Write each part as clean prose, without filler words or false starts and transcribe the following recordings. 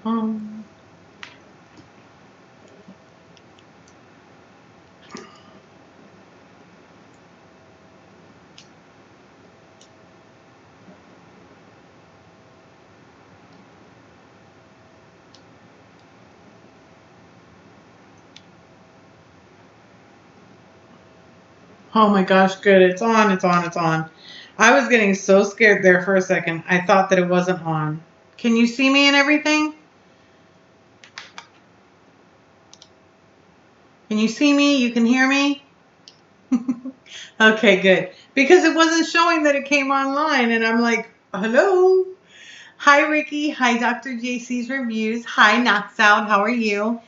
Oh my gosh, good. It's on, it's on, it's on. I was getting so scared there for a second. I thought that it wasn't on. Can you see me and everything? Can you see me? You can hear me? Okay, good. Because it wasn't showing that it came online, and I'm like, hello? Hi, Ricky. Hi, Dr. JC's Reviews. Hi, Knox Out. How are you?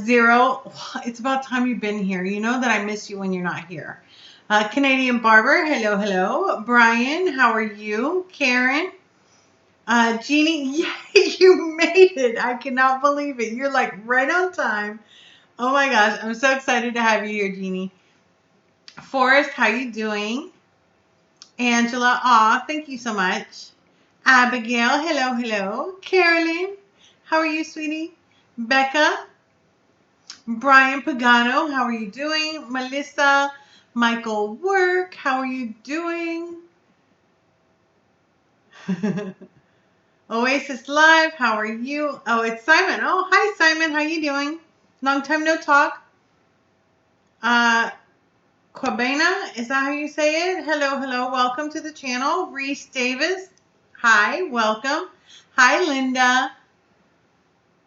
Zero. It's about time you've been here. You know that I miss you when you're not here. Canadian Barber. Hello, hello. Brian, how are you? Karen. Jeannie. Yay, you made it. I cannot believe it. You're like right on time. Oh my gosh. I'm so excited to have you here, Jeannie. Forrest, how you doing? Angela, aw, thank you so much. Abigail, hello, hello. Carolyn, how are you, sweetie? Becca, Brian Pagano, how are you doing? Melissa, Michael Work, how are you doing? Oasis Live, how are you? Oh, it's Simon. Oh, hi, Simon, how you doing? Long time no talk. Quabena, is that how you say it? Hello, hello, welcome to the channel. Reese Davis, hi, welcome. Hi, Linda.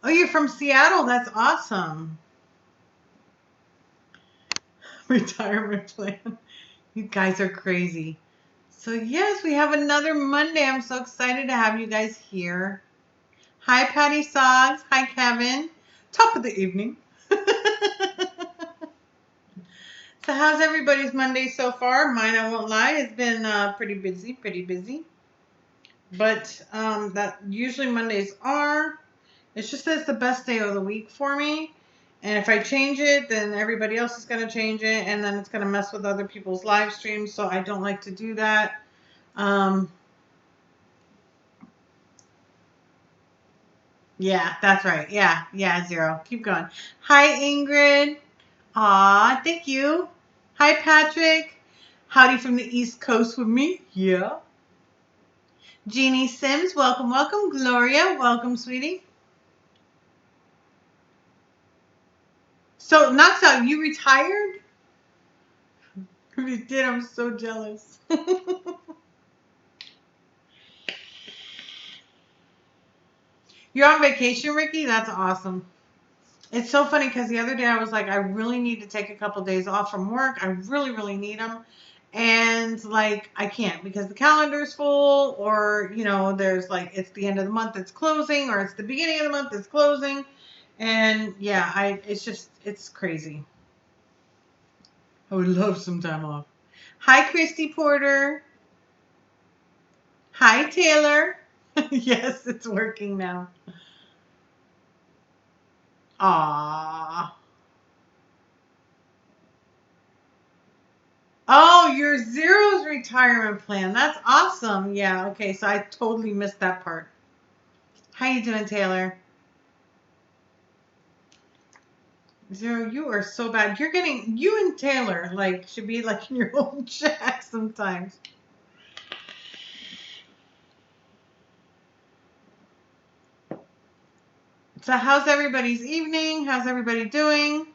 Oh, you're from Seattle. That's awesome. Retirement plan. You guys are crazy. So, yes, we have another Monday. I'm so excited to have you guys here. Hi, Patty Soggs. Hi, Kevin. Top of the evening. So, how's everybody's Monday so far? Mine, I won't lie, has been pretty busy. But that usually Mondays are. It's just that it's the best day of the week for me. And if I change it, then everybody else is going to change it. And then it's going to mess with other people's live streams. So I don't like to do that. Yeah, that's right. Yeah, Zero. Keep going. Hi, Ingrid. Aw, thank you. Hi, Patrick. Howdy from the East Coast with me. Yeah. Jeannie Sims, welcome, welcome. Gloria, welcome, sweetie. So, Knocks Out, you retired? You did. I'm so jealous. You're on vacation, Ricky? That's awesome. It's so funny because the other day I was like, I really need to take a couple days off from work. I really, really need them. And like, I can't because the calendar's full, or, there's like, it's the end of the month, it's closing, or it's the beginning of the month, it's closing. And yeah, it's crazy. I would love some time off. Hi, Christy Porter. Hi, Taylor. Yes, it's working now. Aww. Oh, your Zero's retirement plan. That's awesome. Yeah, okay, so I totally missed that part. How you doing, Taylor? Zero, you are so bad. You and Taylor, like, should be, like, in your own chat sometimes. So how's everybody's evening? How's everybody doing?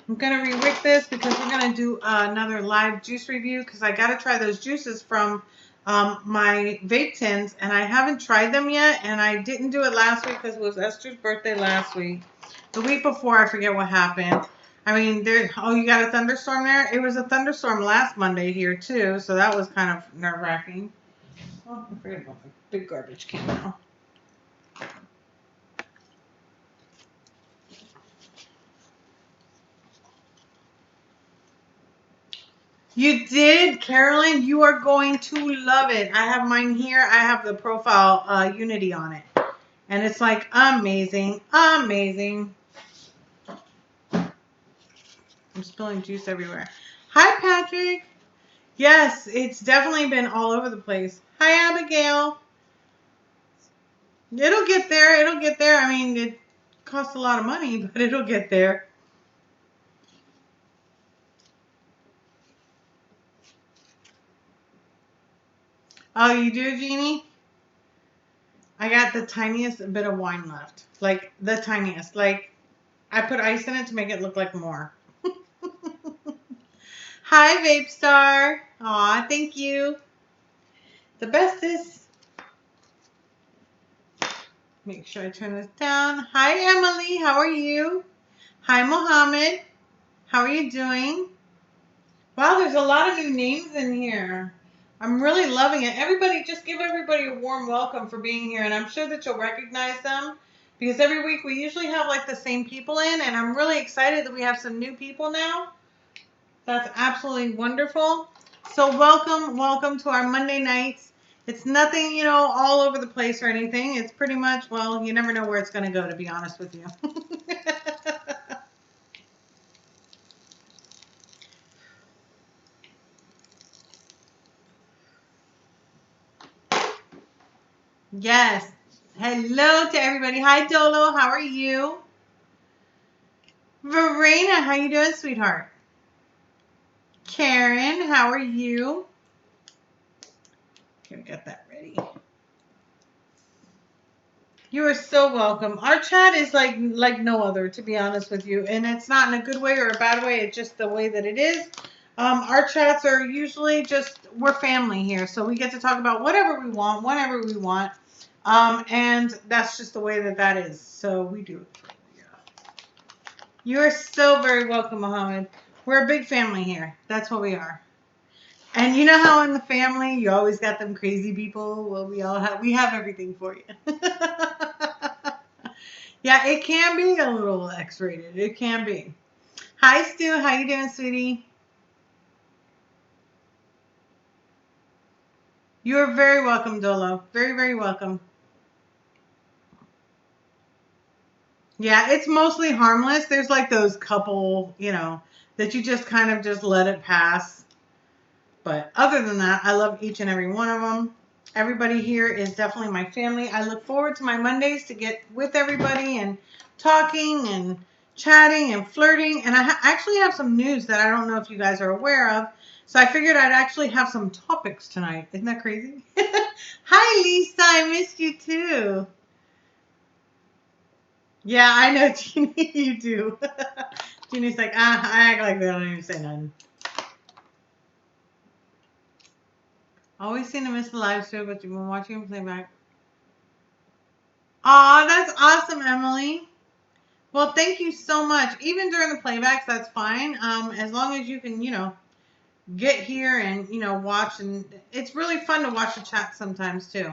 I'm going to re-wick this because we're going to do another live juice review because I got to try those juices from my vape tins, and I haven't tried them yet, and I didn't do it last week because it was Esther's birthday last week. The week before, I forget what happened. I mean, you got a thunderstorm there? It was a thunderstorm last Monday here, too, so that was kind of nerve-wracking. Oh, I forget about the big garbage can now. You did, Carolyn. You are going to love it. I have mine here. I have the profile Unity on it. And it's like amazing. Amazing. I'm spilling juice everywhere. Hi, Patrick. Yes, it's definitely been all over the place. Hi, Abigail. It'll get there. It'll get there. I mean, it costs a lot of money, but it'll get there. Oh, you do, Jeannie? I got the tiniest bit of wine left. Like, the tiniest. Like, I put ice in it to make it look like more. Hi, Vape Star. Aw, thank you. The best is... Make sure I turn this down. Hi, Emily. How are you? Hi, Mohammed. How are you doing? Wow, there's a lot of new names in here. I'm really loving it. Everybody, just give everybody a warm welcome for being here, and I'm sure that you'll recognize them because every week we usually have like the same people in, and I'm really excited that we have some new people now. That's absolutely wonderful. So welcome, welcome to our Monday nights. It's nothing, all over the place or anything. It's pretty much, well, you never know where it's going to go, to be honest with you. Yes. Hello to everybody. Hi, Dolo. How are you? Verena, how you doing, sweetheart? Karen, how are you? Here, get that ready. You are so welcome. Our chat is like no other, to be honest with you, and it's not in a good way or a bad way. It's just the way that it is. Our chats are usually just we're family here, so we get to talk about whatever we want, whenever we want, and that's just the way that is. So we do it. You are so very welcome, Mohammed. We're a big family here. That's what we are. And you know how in the family you always got them crazy people? Well, we have everything for you. Yeah, it can be a little X-rated. It can be. Hi, Stu. How you doing, sweetie? You are very welcome, Dolo. Very, very welcome. Yeah, it's mostly harmless. There's like those couple, that you just kind of just let it pass. But other than that, I love each and every one of them. Everybody here is definitely my family. I look forward to my Mondays to get with everybody and talking and chatting and flirting. And I actually have some news that I don't know if you guys are aware of. So I figured I'd actually have some topics tonight. Isn't that crazy? Hi, Lisa. I missed you too. Yeah, I know, Jeannie. You do. Jeannie's like, I act like they don't even say nothing. Always seem to miss the live show, but you've been watching him play back. Aw, that's awesome, Emily. Well, thank you so much. Even during the playbacks, that's fine. As long as you can, get here and, watch. And it's really fun to watch the chat sometimes, too,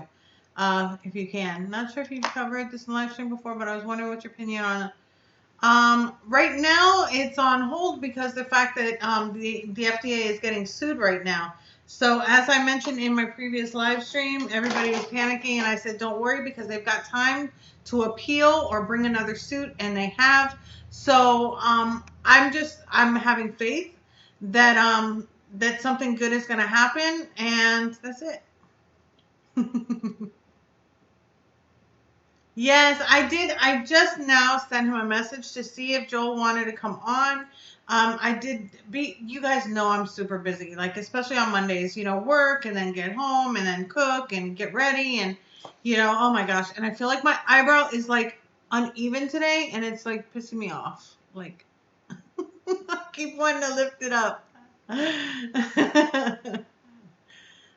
if you can. Not sure if you've covered this in live stream before, but I was wondering what's your opinion on it. Right now, it's on hold because the fact that the FDA is getting sued right now. So as I mentioned in my previous live stream, everybody was panicking, and I said, don't worry because they've got time to appeal or bring another suit, and they have. So I'm having faith that that something good is going to happen, and that's it. Yes, I did. I just now sent him a message to see if Joel wanted to come on. I did you guys know I'm super busy, like especially on Mondays, work and then get home and then cook and get ready and, oh my gosh. And I feel like my eyebrow is like uneven today and it's like pissing me off. Like, I keep wanting to lift it up.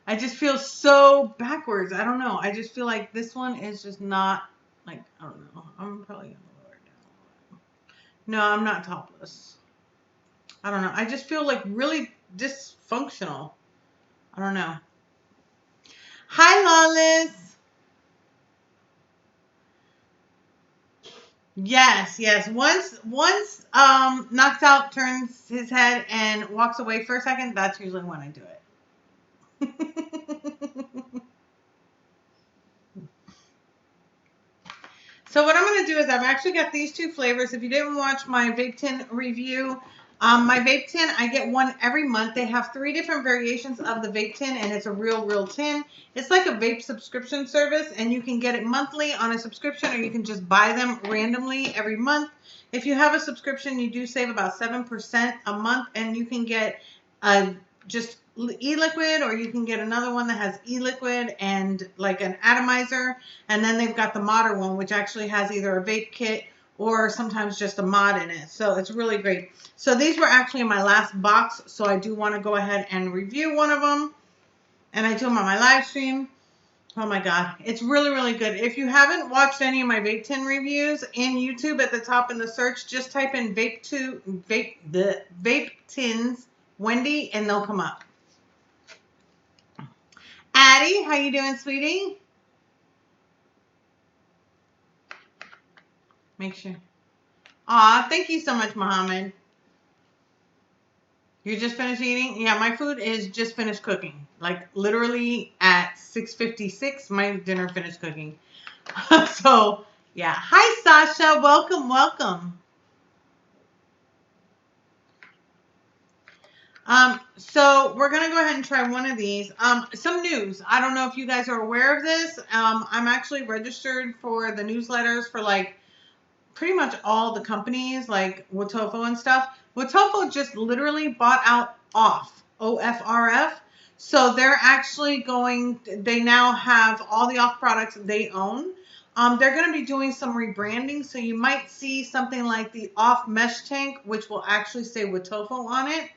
I just feel so backwards. I don't know. I just feel like this one is just not like, I don't know. I'm probably gonna lower it down. No, I'm not topless. I don't know. I just feel like really dysfunctional. I don't know. Hi, Lawless. Yes, yes. Once knocks out turns his head and walks away for a second, that's usually when I do it. So what I'm going to do is I've actually got these two flavors. If you didn't watch my Vape tin review, My vape tin, I get one every month. They have 3 different variations of the vape tin, and it's a real tin. It's like a vape subscription service, and you can get it monthly on a subscription, or you can just buy them randomly every month. If you have a subscription, you do save about 7% a month, and you can get just e-liquid, or you can get another one that has e-liquid and like an atomizer, and then they've got the modern one, which actually has either a vape kit or sometimes just a mod in it. So it's really great. So these were actually in my last box, so I do want to go ahead and review one of them, and I do them on my live stream. Oh my God, it's really good. If you haven't watched any of my vape tin reviews in YouTube, at the top in the search, just type in vape tins Wendy, and they'll come up. Addie, how you doing, sweetie? Make sure. Aw, thank you so much, Mohammed. You just finished eating? Yeah, my food is just finished cooking. Like literally at 6:56, my dinner finished cooking. So yeah. Hi, Sasha. Welcome. So we're gonna go ahead and try one of these. Some news. I don't know if you guys are aware of this. I'm actually registered for the newsletters for like pretty much all the companies like Wotofo and stuff. Wotofo just literally bought out OFRF. So they're actually they now have all the off products they own. They're going to be doing some rebranding. So you might see something like the off mesh tank, which will actually say Wotofo on it.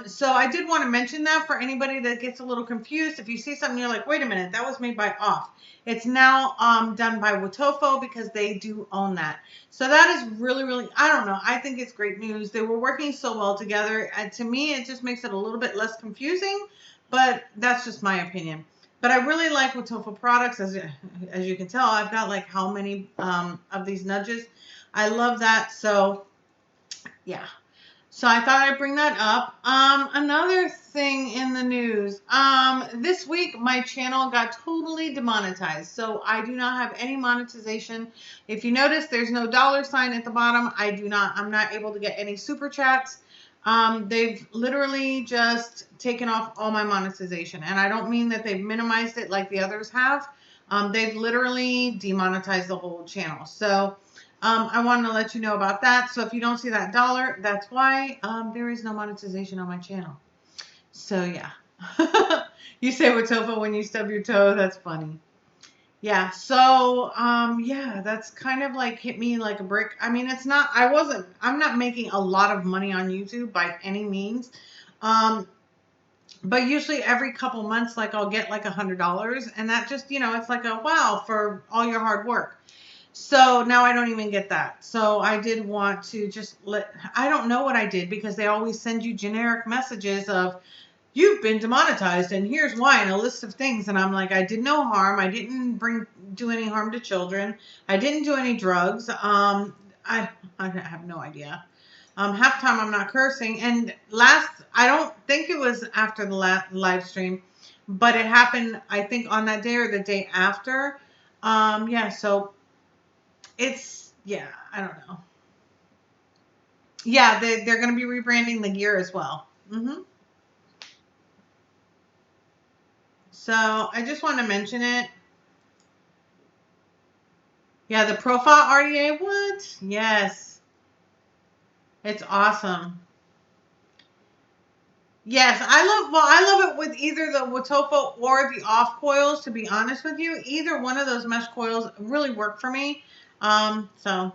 So I did want to mention that for anybody that gets a little confused. If you see something, you're like, wait a minute, that was made by Off. It's now done by Wotofo because they do own that. So that is really, I don't know. I think it's great news. They were working so well together. And to me, it just makes it a little bit less confusing, but that's just my opinion. But I really like Wotofo products. As you can tell, I've got like how many of these nudges. I love that. So yeah. So I thought I'd bring that up. Another thing in the news. This week my channel got totally demonetized. So I do not have any monetization. If you notice, there's no $sign at the bottom. I'm not able to get any super chats. They've literally just taken off all my monetization. And I don't mean that they've minimized it like the others have. They've literally demonetized the whole channel. So I wanted to let you know about that. So if you don't see that $, that's why there is no monetization on my channel. So yeah. You say Wotofo when you stub your toe. That's funny. Yeah. So yeah, that's kind of like hit me like a brick. I mean, I'm not making a lot of money on YouTube by any means. But usually every couple months, like I'll get like $100, and that just, it's like a wow for all your hard work. So now I don't even get that. So I did want to I don't know what I did, because they always send you generic messages of, you've been demonetized and here's why, and a list of things. And I'm like, I did no harm. I didn't do any harm to children. I didn't do any drugs. I have no idea. Half the time I'm not cursing. And I don't think it was after the last live stream, but it happened, I think, on that day or the day after. Yeah, so I don't know. Yeah, they're going to be rebranding the gear as well. So I just want to mention it. Yeah, the profile RDA, what? Yes. It's awesome. Yes, I love it with either the Wotofo or the off coils, to be honest with you. Either one of those mesh coils really work for me. So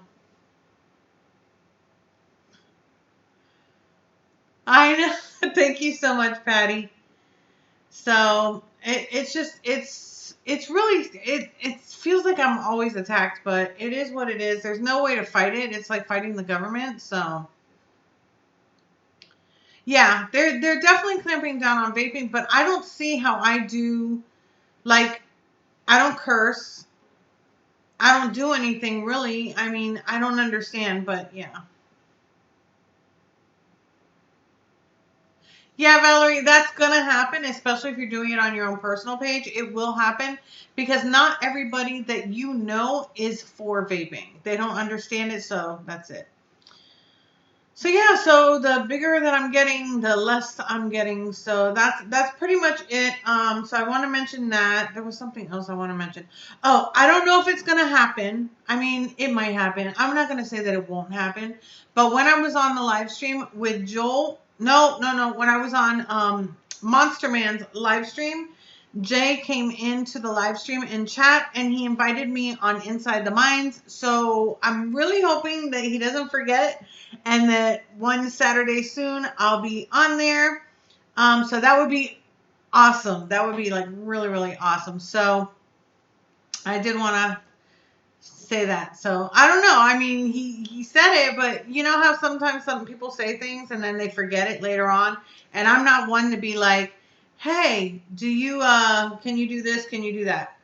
I know. Thank you so much, Patty. So it's really, it feels like I'm always attacked, but it is what it is. There's no way to fight it. It's like fighting the government. So yeah, they're definitely clamping down on vaping, but I don't see how I do, like, I don't curse. I don't do anything really. I mean, I don't understand, but yeah. Yeah, Valerie, that's going to happen, especially if you're doing it on your own personal page. It will happen because not everybody that you know is for vaping. They don't understand it, so that's it. So yeah, so the bigger that I'm getting, the less I'm getting. So that's pretty much it. So I want to mention that there was something else I want to mention. Oh, I don't know if it's gonna happen. I mean, it might happen. I'm not gonna say that it won't happen. But when I was on the live stream with Joel, no, when I was on Monster Man's live stream, Jay came into the live stream and chat and he invited me on Inside the Minds. So I'm really hoping that he doesn't forget and that one Saturday soon I'll be on there. So that would be awesome. That would be like really, really awesome. So I did want to say that. So I don't know. I mean, he said it, but you know how sometimes some people say things and then they forget it later on. And I'm not one to be like, hey, do you can you do this? Can you do that?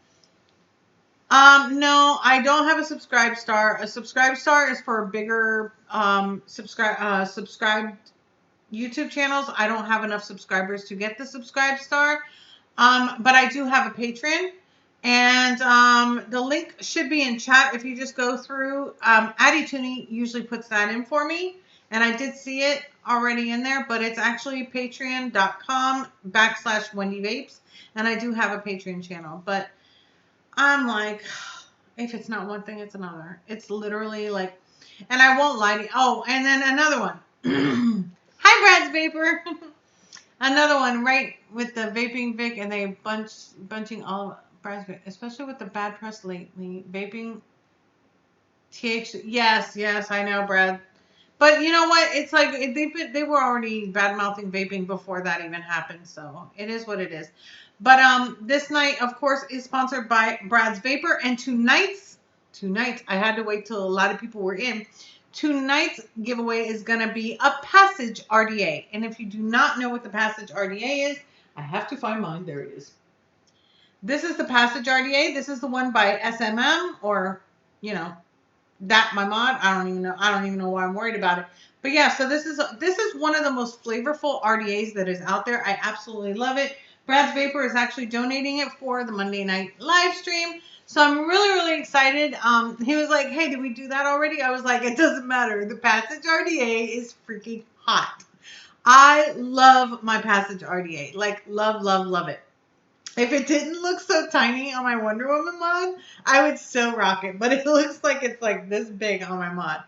No, I don't have a subscribe star. A subscribe star is for bigger subscribed YouTube channels. I don't have enough subscribers to get the subscribe star. But I do have a Patreon. And the link should be in chat if you just go through. Addie Tooney usually puts that in for me. And I did see it already in there, but it's actually patreon.com/Wendy Vapes. And I do have a Patreon channel. But I'm like, if it's not one thing, it's another. It's literally like, and I won't lie to you. Oh, and then another one. Hi, Brad's Vapor. Another one, right, with the vaping Vic, and they bunching all Brad's Vic, especially with the bad press lately. Vaping THC. Yes, I know, Brad. But you know what? It's like they were already bad mouthing vaping before that even happened. So it is what it is. But this night, of course, is sponsored by Brad's Vapor, and tonight's I had to wait till a lot of people were in. Tonight's giveaway is going to be a Passage RDA. And if you do not know what the Passage RDA is, I have to find mine. There it is. This is the Passage RDA. This is the one by SMM, or, you know, that my mod. I don't even know why I'm worried about it. But yeah, so this is one of the most flavorful RDAs that is out there. I absolutely love it. Brad's Vapor is actually donating it for the Monday night live stream. So I'm really, really excited. He was like, hey, did we do that already? I was like, it doesn't matter. The Passage RDA is freaking hot. I love my Passage RDA. Like, love, love, love it. If it didn't look so tiny on my Wonder Woman mod, I would still rock it. But it looks like it's like this big on my mod.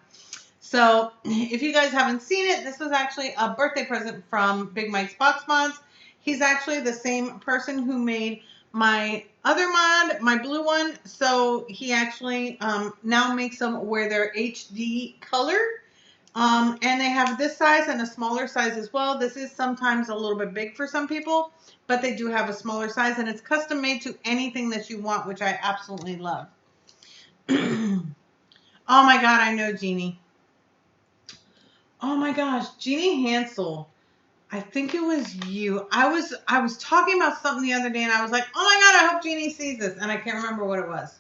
So if you guys haven't seen it, this was actually a birthday present from Big Mike's Box Mods. He's actually the same person who made my other mod, my blue one. So he actually now makes them where they're HD color. And they have this size and a smaller size as well. This is sometimes a little bit big for some people, but they do have a smaller size, and it's custom made to anything that you want, which I absolutely love. Oh my God, I know Jeannie. Oh my gosh, Jeannie Hansel. I think it was you. I was talking about something the other day, and I was like, oh my God, I hope Jeannie sees this, and I can't remember what it was.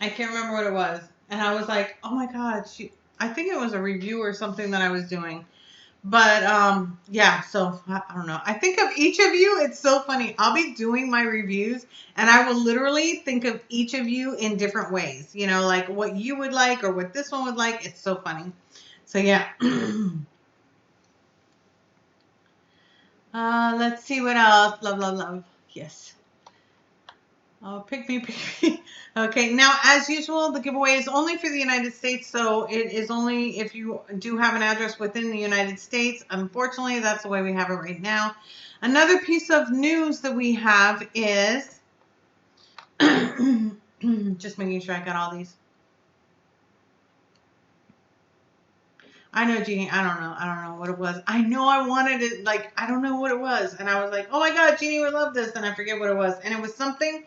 And I was like, oh my God, I think it was a review or something that I was doing. But yeah, so I don't know. I think of each of you. It's so funny. I'll be doing my reviews and I will literally think of each of you in different ways. You know, like what you would like or what this one would like. It's so funny. So yeah. Let's see what else. Love. Yes. Oh, pick me. Okay, now as usual, the giveaway is only for the United States, so it is only if you do have an address within the United States. Unfortunately, that's the way we have it right now. Another piece of news that we have is just making sure I got all these. I know, Jeannie. I don't know what it was. I know I wanted it, like, I don't know what it was. And I was like, oh my God, Jeannie would love this. And I forget what it was. And it was something.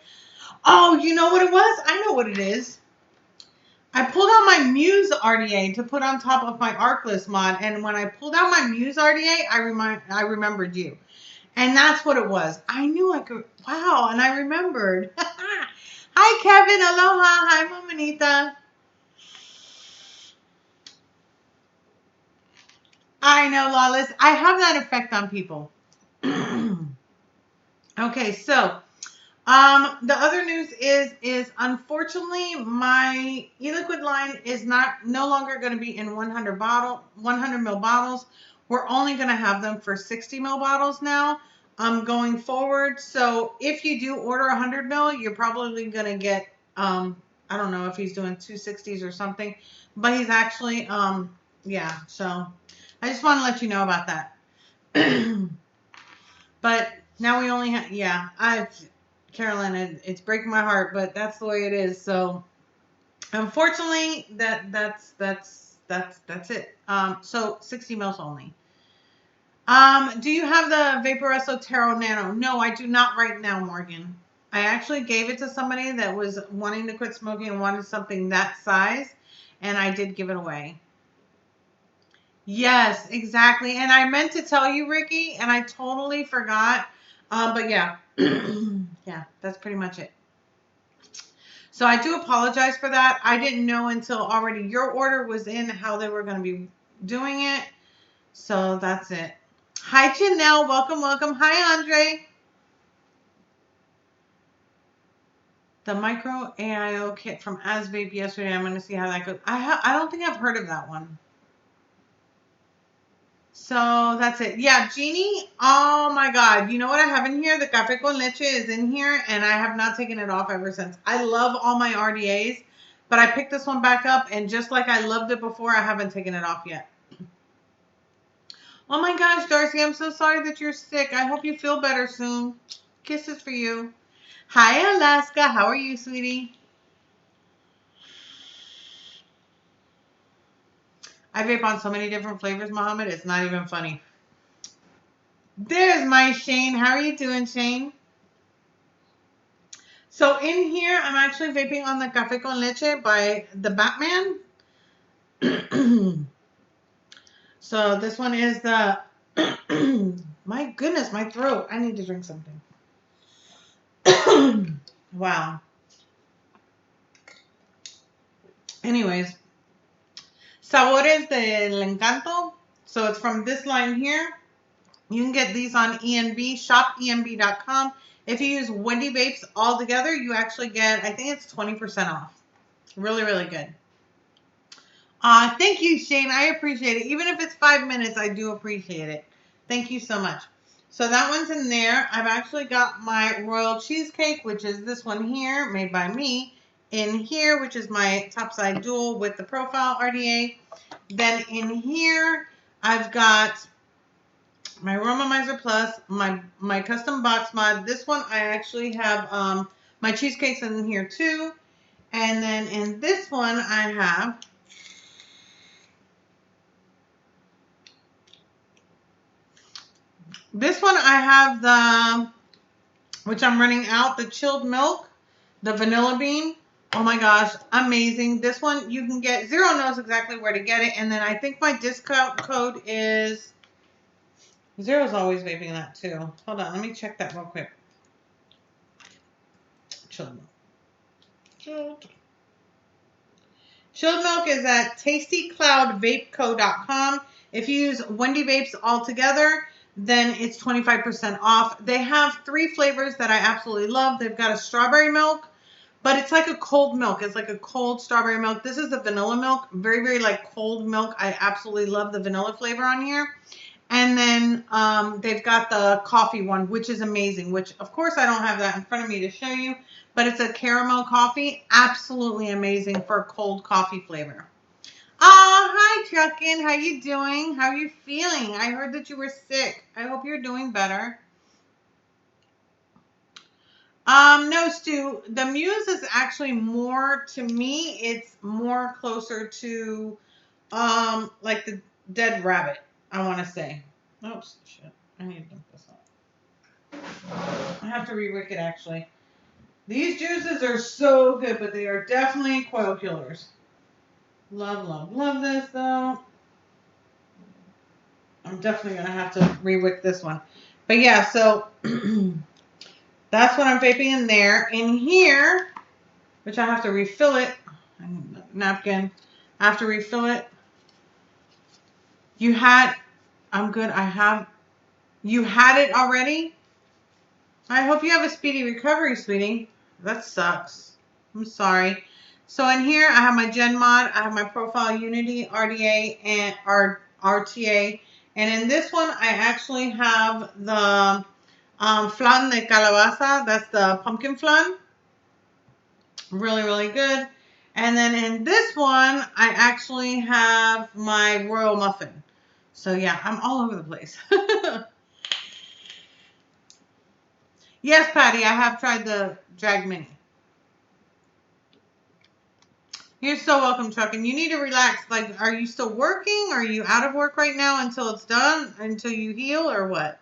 Oh, you know what it was? I know what it is. I pulled out my Muse RDA to put on top of my Arcless mod. And when I pulled out my Muse RDA, I remembered you. And that's what it was. I knew I could. Wow. And I remembered. Hi, Kevin. Aloha. Hi, Mamanita. I know, Lawless. I have that effect on people. Okay, so The other news is unfortunately my e-liquid line is no longer going to be in 100 ml bottles. We're only going to have them for 60 ml bottles now, going forward. So if you do order 100 ml, you're probably going to get, I don't know if he's doing 260s or something, but he's actually, yeah. So I just want to let you know about that. But now we only have, yeah, Carolina, it's breaking my heart, but that's the way it is. So unfortunately, that's it. So 60 mils only. Do you have the Vaporesso Taro Nano? No, I do not right now, Morgan. I actually gave it to somebody that was wanting to quit smoking and wanted something that size, and I did give it away. Yes, exactly. And I meant to tell you, Ricky, and I totally forgot. But yeah, yeah, that's pretty much it. So I do apologize for that. I didn't know until already your order was in how they were going to be doing it. So that's it. Hi, Janelle. Welcome, welcome. Hi, Andre. The micro AIO kit from Vape yesterday. I'm going to see how that goes. I don't think I've heard of that one. So that's it. Yeah, Jeannie. Oh my God. You know what I have in here? The Café con Leche is in here, and I have not taken it off ever since. I love all my RDAs, but I picked this one back up, and just like I loved it before, I haven't taken it off yet. Oh my gosh, Darcy, I'm so sorry that you're sick. I hope you feel better soon. Kisses for you. Hi, Alaska. How are you, sweetie? I vape on so many different flavors, Mohammed. It's not even funny. There's my Shane. How are you doing, Shane? So in here, I'm actually vaping on the Café con Leche by the Batman. So this one is the, my goodness, my throat. I need to drink something. Wow. Anyways, Sabores del Encanto. So it's from this line here. You can get these on ENB, shopenb.com. If you use Wendy Vapes all together, you actually get, I think it's 20% off. Really, really good. Thank you, Shane. I appreciate it. Even if it's 5 minutes, I do appreciate it. Thank you so much. So that one's in there. I've actually got my Royal Cheesecake, which is this one here, made by me, in here, which is my topside dual with the profile RDA. Then in here, I've got my Aromizer Plus, my custom box mod. This one I actually have my cheesecakes in here too. And then in this one I have the, which I'm running out, the chilled milk, the vanilla bean. Oh my gosh, amazing. This one you can get, Zero knows exactly where to get it. And then I think my discount code is, Zero's always vaping that too. Hold on, let me check that real quick. Chilled milk. Chilled milk is at tastycloudvapeco.com. If you use Wendy Vapes all together, then it's 25% off. They have 3 flavors that I absolutely love. They've got a strawberry milk, but it's like a cold milk. It's like a cold strawberry milk. This is the vanilla milk. Very, very like cold milk. I absolutely love the vanilla flavor on here. And then they've got the coffee one, which is amazing, which, of course, I don't have that in front of me to show you. But it's a caramel coffee. Absolutely amazing for a cold coffee flavor. Oh, hi, Truckin'. How you doing? How are you feeling? I heard that you were sick. I hope you're doing better. No, Stu. The Muse is actually more, to me, it's more closer to like the Dead Rabbit, I want to say. Oops, shit. I need to dump this out. I have to re-wick it, actually. These juices are so good, but they are definitely coil killers. Love, love, love this, though. I'm definitely going to have to re-wick this one. But yeah, so that's what I'm vaping in there. In here, which I have to refill it. Napkin. I have to refill it. I'm good. You had it already? I hope you have a speedy recovery, sweetie. That sucks. I'm sorry. So in here, I have my Gen Mod, I have my Profile Unity, RDA, and RTA. And in this one, I actually have the flan de calabaza. That's the pumpkin flan. Really, really good. And then in this one, I actually have my royal muffin. So yeah, I'm all over the place. Yes, Patty, I have tried the Drag Mini. You're so welcome, Chuck. And you need to relax. Like, are you still working? Are you out of work right now until it's done? Until you heal, or what?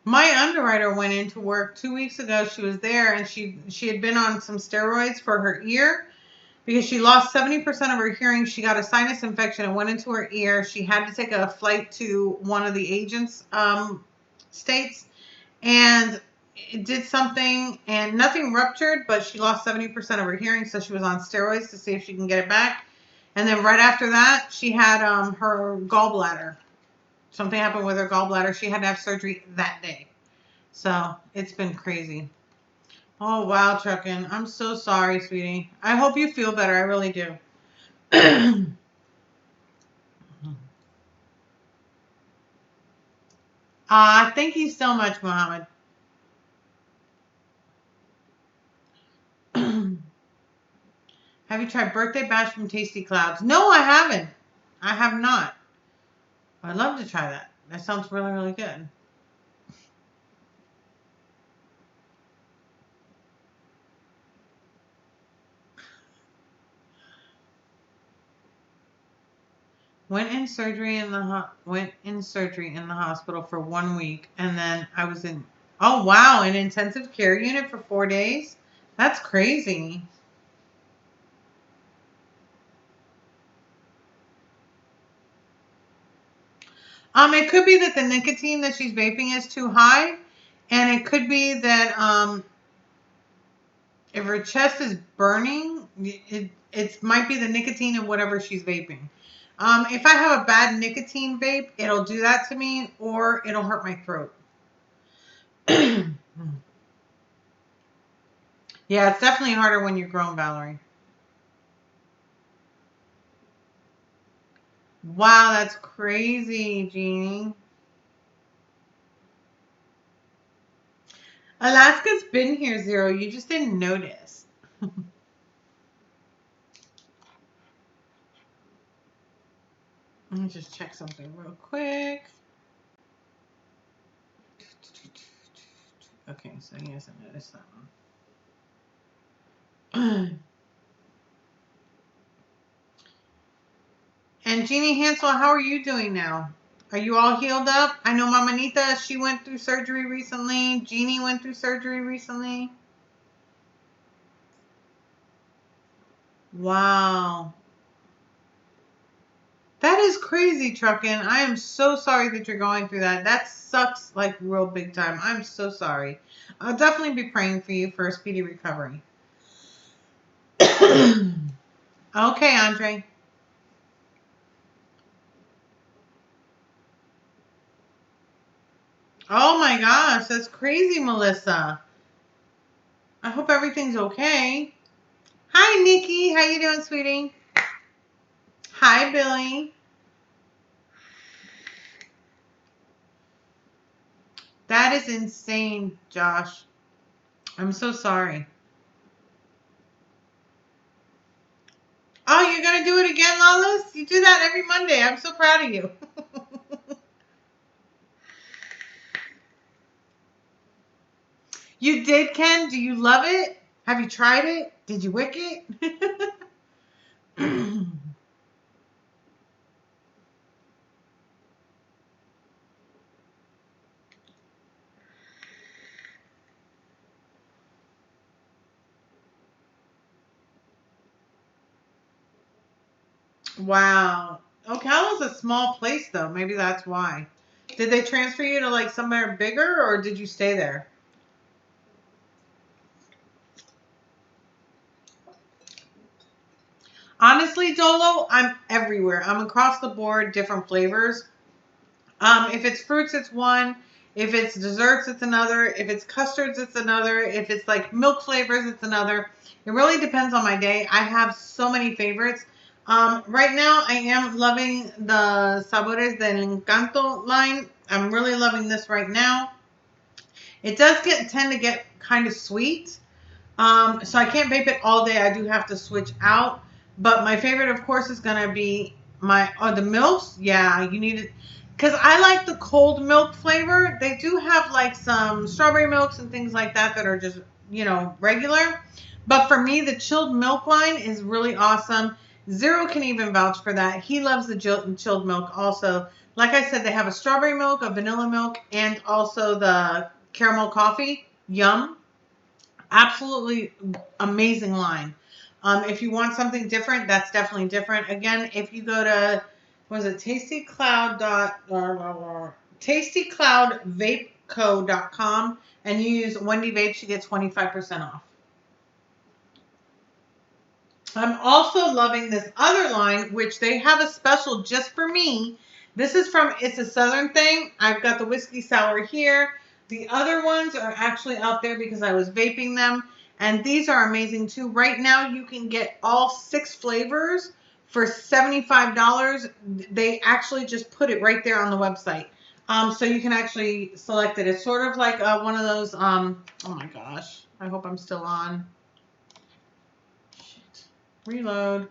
My underwriter went into work 2 weeks ago. She was there, and she had been on some steroids for her ear because she lost 70% of her hearing. She got a sinus infection and went into her ear. She had to take a flight to one of the agents' states, and it did something, and nothing ruptured, but she lost 70% of her hearing, so she was on steroids to see if she can get it back. And then right after that, she had her gallbladder. Something happened with her gallbladder. She had to have surgery that day. So it's been crazy. Oh, wow, Truckin'. I'm so sorry, sweetie. I hope you feel better. I really do. Thank you so much, Mohammed. Have you tried Birthday Bash from Tasty Clouds? No, I haven't. I have not. I'd love to try that. That sounds really, really good. Went in surgery in the hospital for 1 week, and then I was in, oh wow, an intensive care unit for 4 days. That's crazy. It could be that the nicotine that she's vaping is too high, and it could be that if her chest is burning, it might be the nicotine in whatever she's vaping. If I have a bad nicotine vape, it'll do that to me, or it'll hurt my throat. Yeah, it's definitely harder when you're grown, Valerie. Wow, that's crazy, Jeannie. Alaska's been here, Zero. You just didn't notice. Let me just check something real quick. Okay, so he hasn't noticed that one. And Jeannie Hansel, how are you doing now? Are you all healed up? I know Mama Nita, she went through surgery recently. Jeannie went through surgery recently. Wow. That is crazy, Truckin'. I am so sorry that you're going through that. That sucks like real big time. I'm so sorry. I'll definitely be praying for you for a speedy recovery. Okay, Andre. Oh my gosh, that's crazy, Melissa. I hope everything's okay. Hi, Nikki. How you doing, sweetie? Hi, Billy. That is insane, Josh. I'm so sorry. Oh, you're going to do it again, Lawless? You do that every Monday. I'm so proud of you. You did, Ken? Do you love it? Have you tried it? Did you wick it? Wow. Ocala's a small place, though. Maybe that's why. Did they transfer you to like somewhere bigger, or did you stay there? Honestly, Dolo, I'm everywhere. I'm across the board, different flavors. If it's fruits, it's one. If it's desserts, it's another. If it's custards, it's another. If it's like milk flavors, it's another. It really depends on my day. I have so many favorites. Right now, I am loving the Sabores del Encanto line. I'm really loving this right now. It does tend to get kind of sweet. So I can't vape it all day. I do have to switch out. But my favorite, of course, is gonna be the milks. Yeah, you need it because I like the cold milk flavor. They do have like some strawberry milks and things like that that are just regular. But for me, the chilled milk line is really awesome. Zero can even vouch for that. He loves the chilled milk also. Like I said, they have a strawberry milk, a vanilla milk, and also the caramel coffee. Yum. Absolutely amazing line. If you want something different, that's definitely different. Again, if you go to, what is it, tastycloudvapeco.com and you use Wendy Vape, you get 25% off. I'm also loving this other line, which they have a special just for me. This is it's a Southern thing. I've got the whiskey sour here. The other ones are actually out there because I was vaping them. And these are amazing too. Right now, you can get all 6 flavors for $75. They actually just put it right there on the website. So you can actually select it. It's sort of like one of those, oh my gosh. I hope I'm still on. Reload.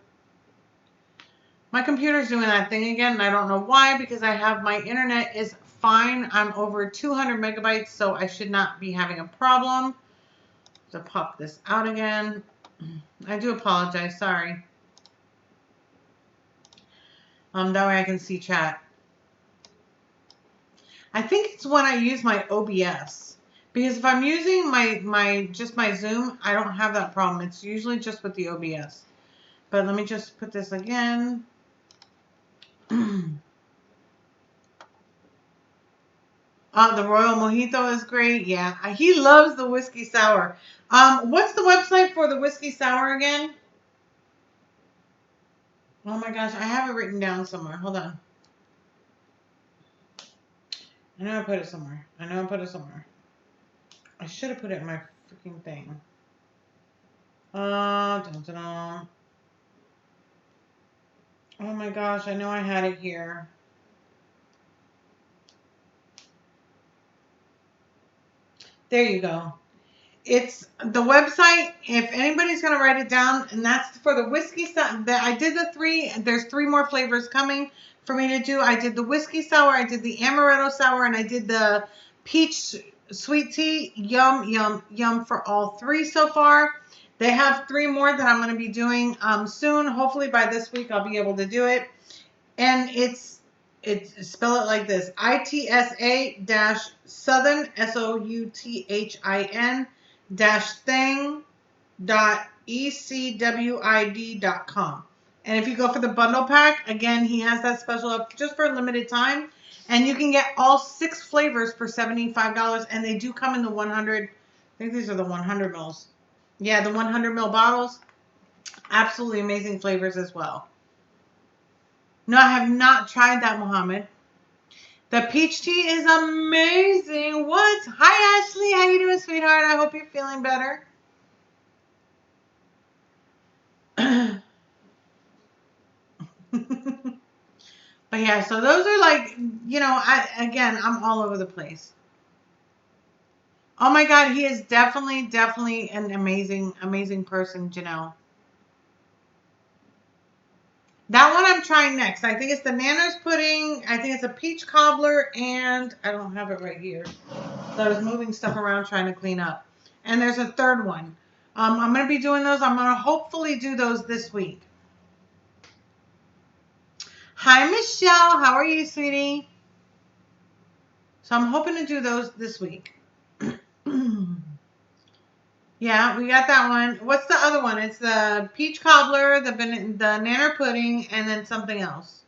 My computer's doing that thing again, and I don't know why, because I have my internet is fine. I'm over 200 megabytes, so I should not be having a problem. To pop this out again. I do apologize. Sorry. That way I can see chat. I think it's when I use my OBS. Because if I'm using my Zoom, I don't have that problem. It's usually just with the OBS. But let me just put this again. The Royal Mojito is great. Yeah, he loves the whiskey sour. What's the website for the whiskey sour again? Oh my gosh, I have it written down somewhere. Hold on. I know I put it somewhere. I should have put it in my freaking thing. Dun, dun, dun. Oh my gosh, I know I had it here. There you go. It's the website. If anybody's going to write it down, and that's for the whiskey sour. I did the 3. There's 3 more flavors coming for me to do. I did the whiskey sour, I did the amaretto sour, and I did the peach sweet tea. Yum, yum, yum for all 3 so far. They have 3 more that I'm going to be doing soon. Hopefully by this week I'll be able to do it. And it's spell it like this: ITSA-Southern SOUTHIN thing.ecwid.com. And if you go for the bundle pack, again, he has that special up just for a limited time. And you can get all 6 flavors for $75. And they do come in the 100. I think these are the 100 mils. Yeah, the 100 ml bottles. Absolutely amazing flavors as well. No, I have not tried that, Mohammed. The peach tea is amazing. What? Hi, Ashley. How you doing, sweetheart? I hope you're feeling better. But yeah, so those are like, I'm all over the place. Oh my God, he is definitely an amazing person, Janelle. That one I'm trying next. I think it's the Nana's pudding. I think it's a peach cobbler, and I don't have it right here. So I was moving stuff around trying to clean up. And there's a third one. I'm going to be doing those. I'm going to hopefully do those this week. Hi, Michelle. How are you, sweetie? So I'm hoping to do those this week. Yeah, we got that one. What's the other one? It's the peach cobbler, the nanner pudding, and then something else.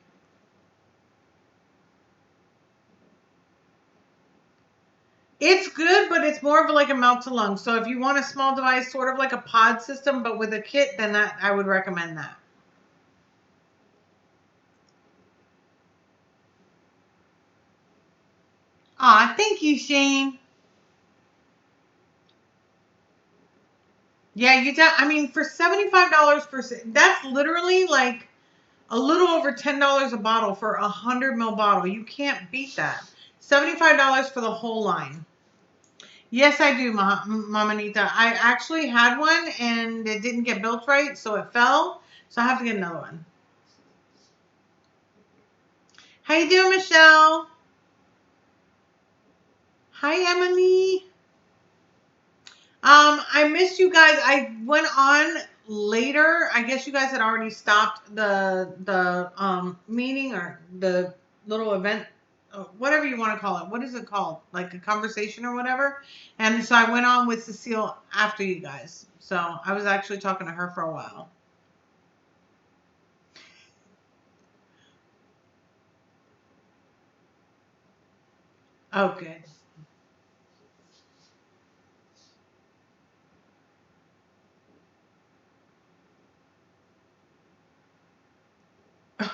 It's good, but it's more of like a melt to lung. So if you want a small device, sort of like a pod system, but with a kit, then I would recommend that. Aw, thank you, Shane. Yeah, I mean, for $75 that's literally like a little over $10 a bottle for a 100 ml bottle. You can't beat that. $75 for the whole line. Yes, I do, Mama Nita. I actually had one and it didn't get built right, so it fell. So I have to get another one. How you doing, Michelle? Hi, Emily. I missed you guys. I went on later. I guess you guys had already stopped the meeting or the little event, whatever you want to call it. What is it called? Like a conversation or whatever. And so I went on with Cecile after you guys. So I was actually talking to her for a while. Oh, good.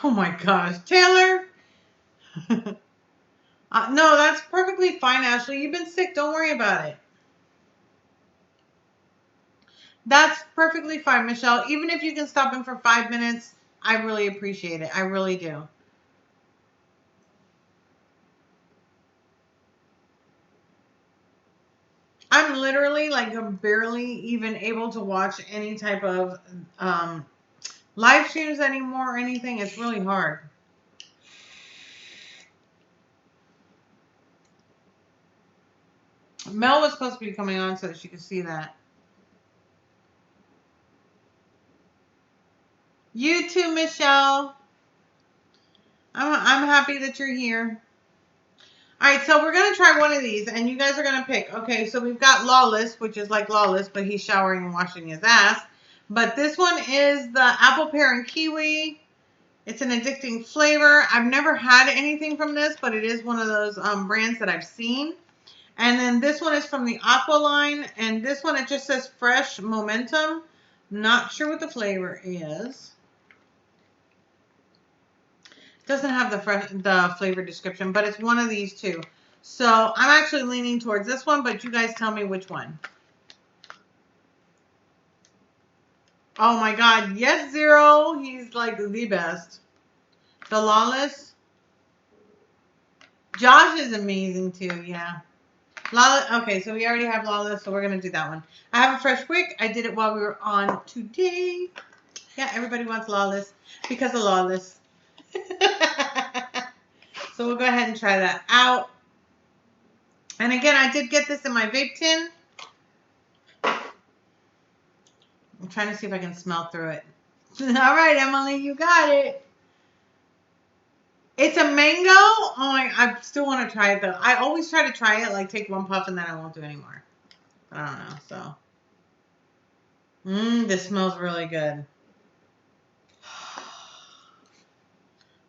Oh my gosh, Taylor. No, that's perfectly fine, Ashley. You've been sick. Don't worry about it. That's perfectly fine, Michelle. Even if you can stop in for 5 minutes, I really appreciate it. I really do. I'm literally like I'm barely even able to watch any type of live streams anymore or anything. It's really hard. Mel was supposed to be coming on so that she could see that. You too, Michelle. I'm happy that you're here. All right, so we're going to try one of these, and you guys are going to pick. Okay, so we've got Lawless, which is like Lawless, but he's showering and washing his ass. But this one is the apple, pear, and kiwi. It's an addicting flavor. I've never had anything from this, but it is one of those brands that I've seen. And then this one is from the Aqua line, and this one, it just says Fresh Momentum. Not sure what the flavor is. Doesn't have the flavor description, but it's one of these two. So I'm actually leaning towards this one, but you guys tell me which one. Oh my God. Yes, Zero. He's like the best. The Lawless. Josh is amazing too. Yeah. Lawless. Okay, so we already have Lawless, so we're going to do that one. I have a fresh wick. I did it while we were on today. Yeah, everybody wants Lawless because of Lawless. So we'll go ahead and try that out. And again, I did get this in my vape tin. I'm trying to see if I can smell through it. All right, Emily, you got it. It's a mango. Oh my, I still want to try it though. I always try to try it, like take one puff and then I won't do anymore. I don't know, so. This smells really good.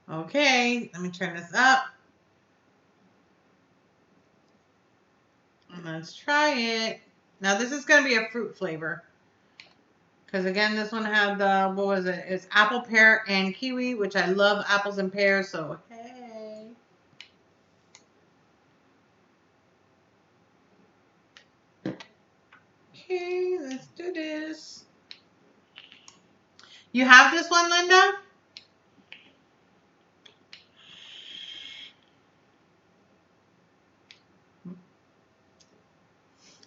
Okay, let me turn this up. And let's try it. Now this is going to be a fruit flavor. Because again, this one had the, what was it? It's apple, pear, and kiwi, which I love apples and pears, so hey. Okay, let's do this. You have this one, Linda?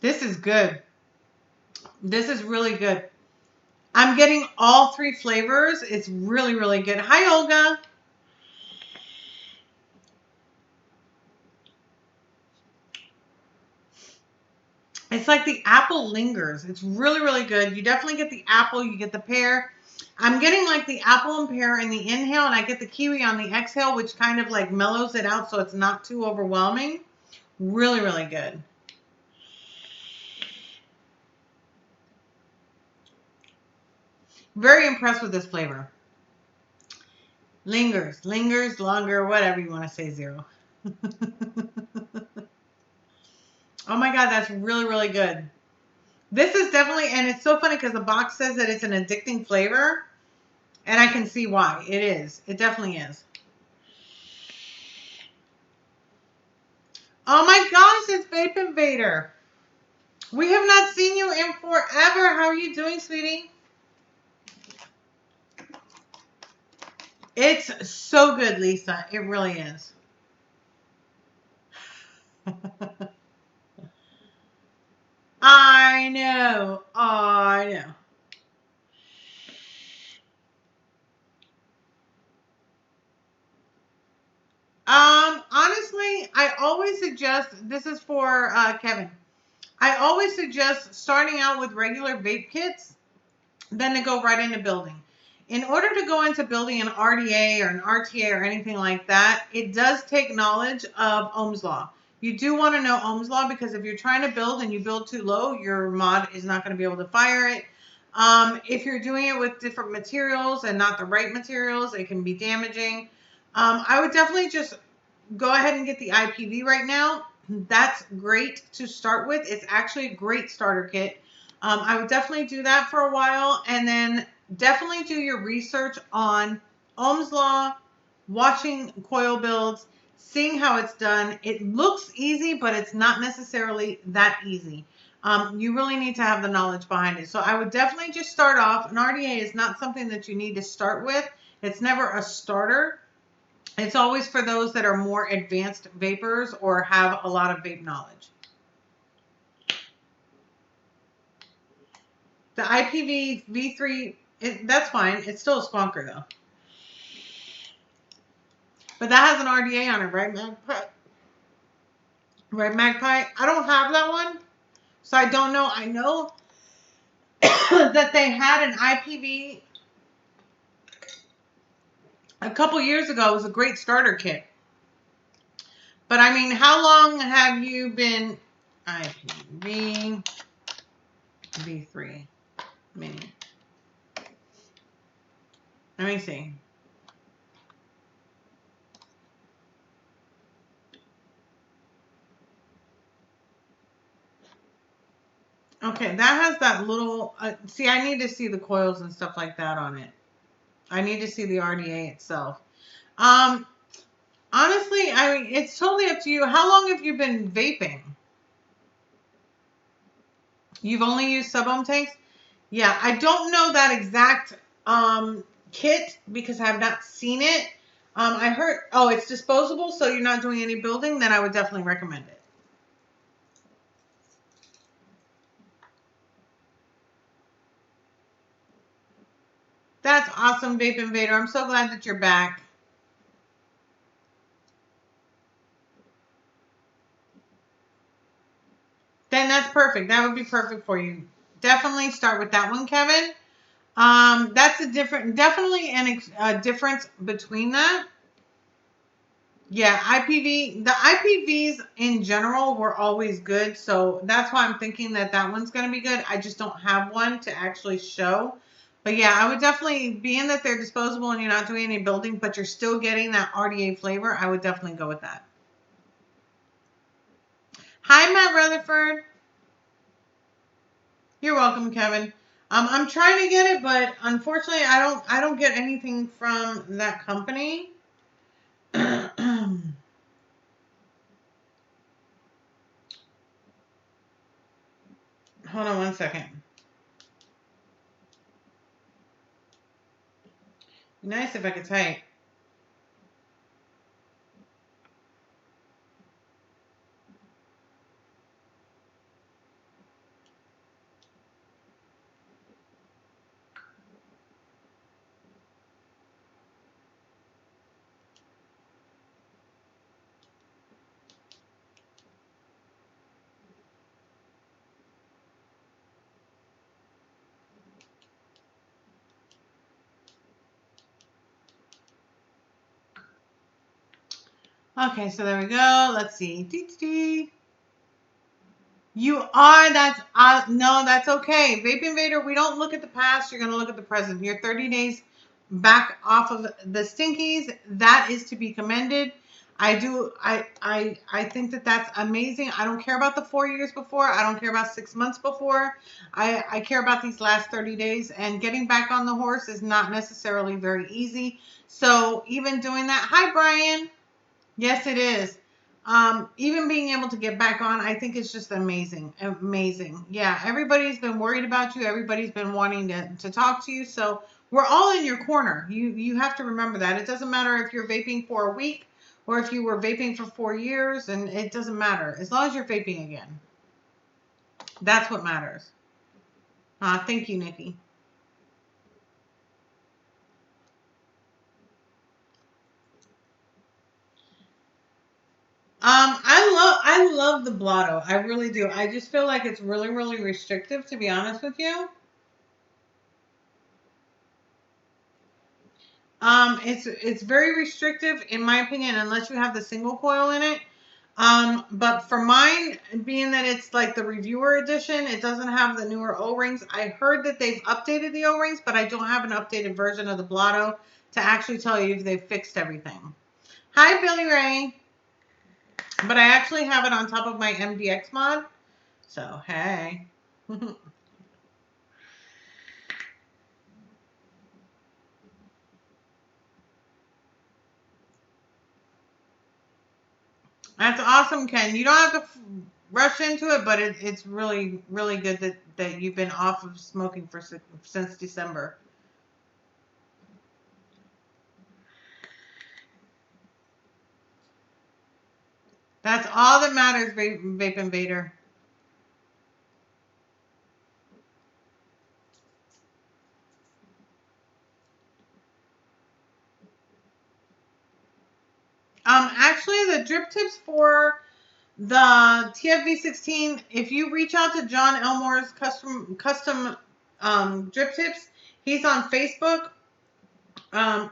This is good. This is really good. I'm getting all three flavors. It's really, really good. Hi, Olga. It's like the apple lingers. It's really, really good. You definitely get the apple. You get the pear. I'm getting like the apple and pear in the inhale, and I get the kiwi on the exhale, which kind of like mellows it out so it's not too overwhelming. Really, really good. Very impressed with this flavor. Lingers, longer, whatever you want to say, Zero. Oh my God, that's really, really good. This is definitely, and it's so funny because the box says that it's an addicting flavor, and I can see why. It is. It definitely is. Oh my gosh, it's Vape Invader. We have not seen you in forever. How are you doing, sweetie? It's so good, Lisa. It really is. I know. I know. Honestly, I always suggest, this is for Kevin. I always suggest starting out with regular vape kits, then to go right into building. In order to go into building an RDA or an RTA or anything like that, it does take knowledge of Ohm's law. You do want to know Ohm's law because if you're trying to build and you build too low, your mod is not going to be able to fire it. If you're doing it with different materials and not the right materials, it can be damaging. I would definitely just go ahead and get the IPV right now. That's great to start with. It's actually a great starter kit. I would definitely do that for a while and then definitely do your research on Ohm's law, watching coil builds, seeing how it's done. It looks easy, but it's not necessarily that easy. You really need to have the knowledge behind it. So I would definitely just start off. An RDA is not something that you need to start with. It's never a starter. It's always for those that are more advanced vapors or have a lot of vape knowledge. The IPV V3, that's fine. It's still a squonker though. But that has an RDA on it, right, Magpie? Right, Magpie? I don't have that one, so I don't know. I know that they had an IPV a couple years ago. It was a great starter kit. But I mean, how long have you been IPV V3 mini? Let me see. Okay, that has that little, see, I need to see the coils and stuff like that on it. I need to see the RDA itself. Honestly, I mean, it's totally up to you. How long have you been vaping? You've only used sub-ohm tanks? Yeah, I don't know that exact kit because I have not seen it. I heard, oh, it's disposable, so you're not doing any building, then I would definitely recommend it. That's awesome, Vape Invader. I'm so glad that you're back. Then that's perfect. That would be perfect for you. Definitely start with that one, Kevin. That's definitely a difference between that. Yeah, IPV, the IPVs in general were always good. So that's why I'm thinking that that one's going to be good. I just don't have one to actually show. But yeah, I would definitely, being that they're disposable and you're not doing any building, but you're still getting that RDA flavor, I would definitely go with that. Hi, Matt Rutherford. You're welcome, Kevin. I'm trying to get it, but unfortunately, I don't get anything from that company. Hold on one second. Nice if I could type. Okay, so there we go. Let's see. You are, that's, no, that's okay. Vape Invader, we don't look at the past. You're going to look at the present. You're 30 days back off of the stinkies. That is to be commended. I think that that's amazing. I don't care about the 4 years before. I don't care about 6 months before. I care about these last 30 days, and getting back on the horse is not necessarily very easy. So even doing that, hi, Brian. Yes, it is. Even being able to get back on, I think it's just amazing. Amazing. Yeah, everybody's been worried about you. Everybody's been wanting to talk to you. So we're all in your corner. You have to remember that. It doesn't matter if you're vaping for a week or if you were vaping for 4 years, and it doesn't matter. As long as you're vaping again. That's what matters. Thank you, Nikki. I love the blotto. I really do. I just feel like it's really, really restrictive, to be honest with you. It's very restrictive in my opinion, unless you have the single coil in it. But for mine, being that it's like the reviewer edition, it doesn't have the newer O-rings. I heard that they've updated the O-rings, but I don't have an updated version of the blotto to actually tell you if they've fixed everything. Hi, Billy Ray. But I actually have it on top of my MDX mod. So, hey. That's awesome, Ken. You don't have to rush into it, but it's really, really good that you've been off of smoking since December. That's all that matters, Vape Invader. Actually, the drip tips for the TFV16, if you reach out to John Elmore's custom drip tips, he's on Facebook. Um,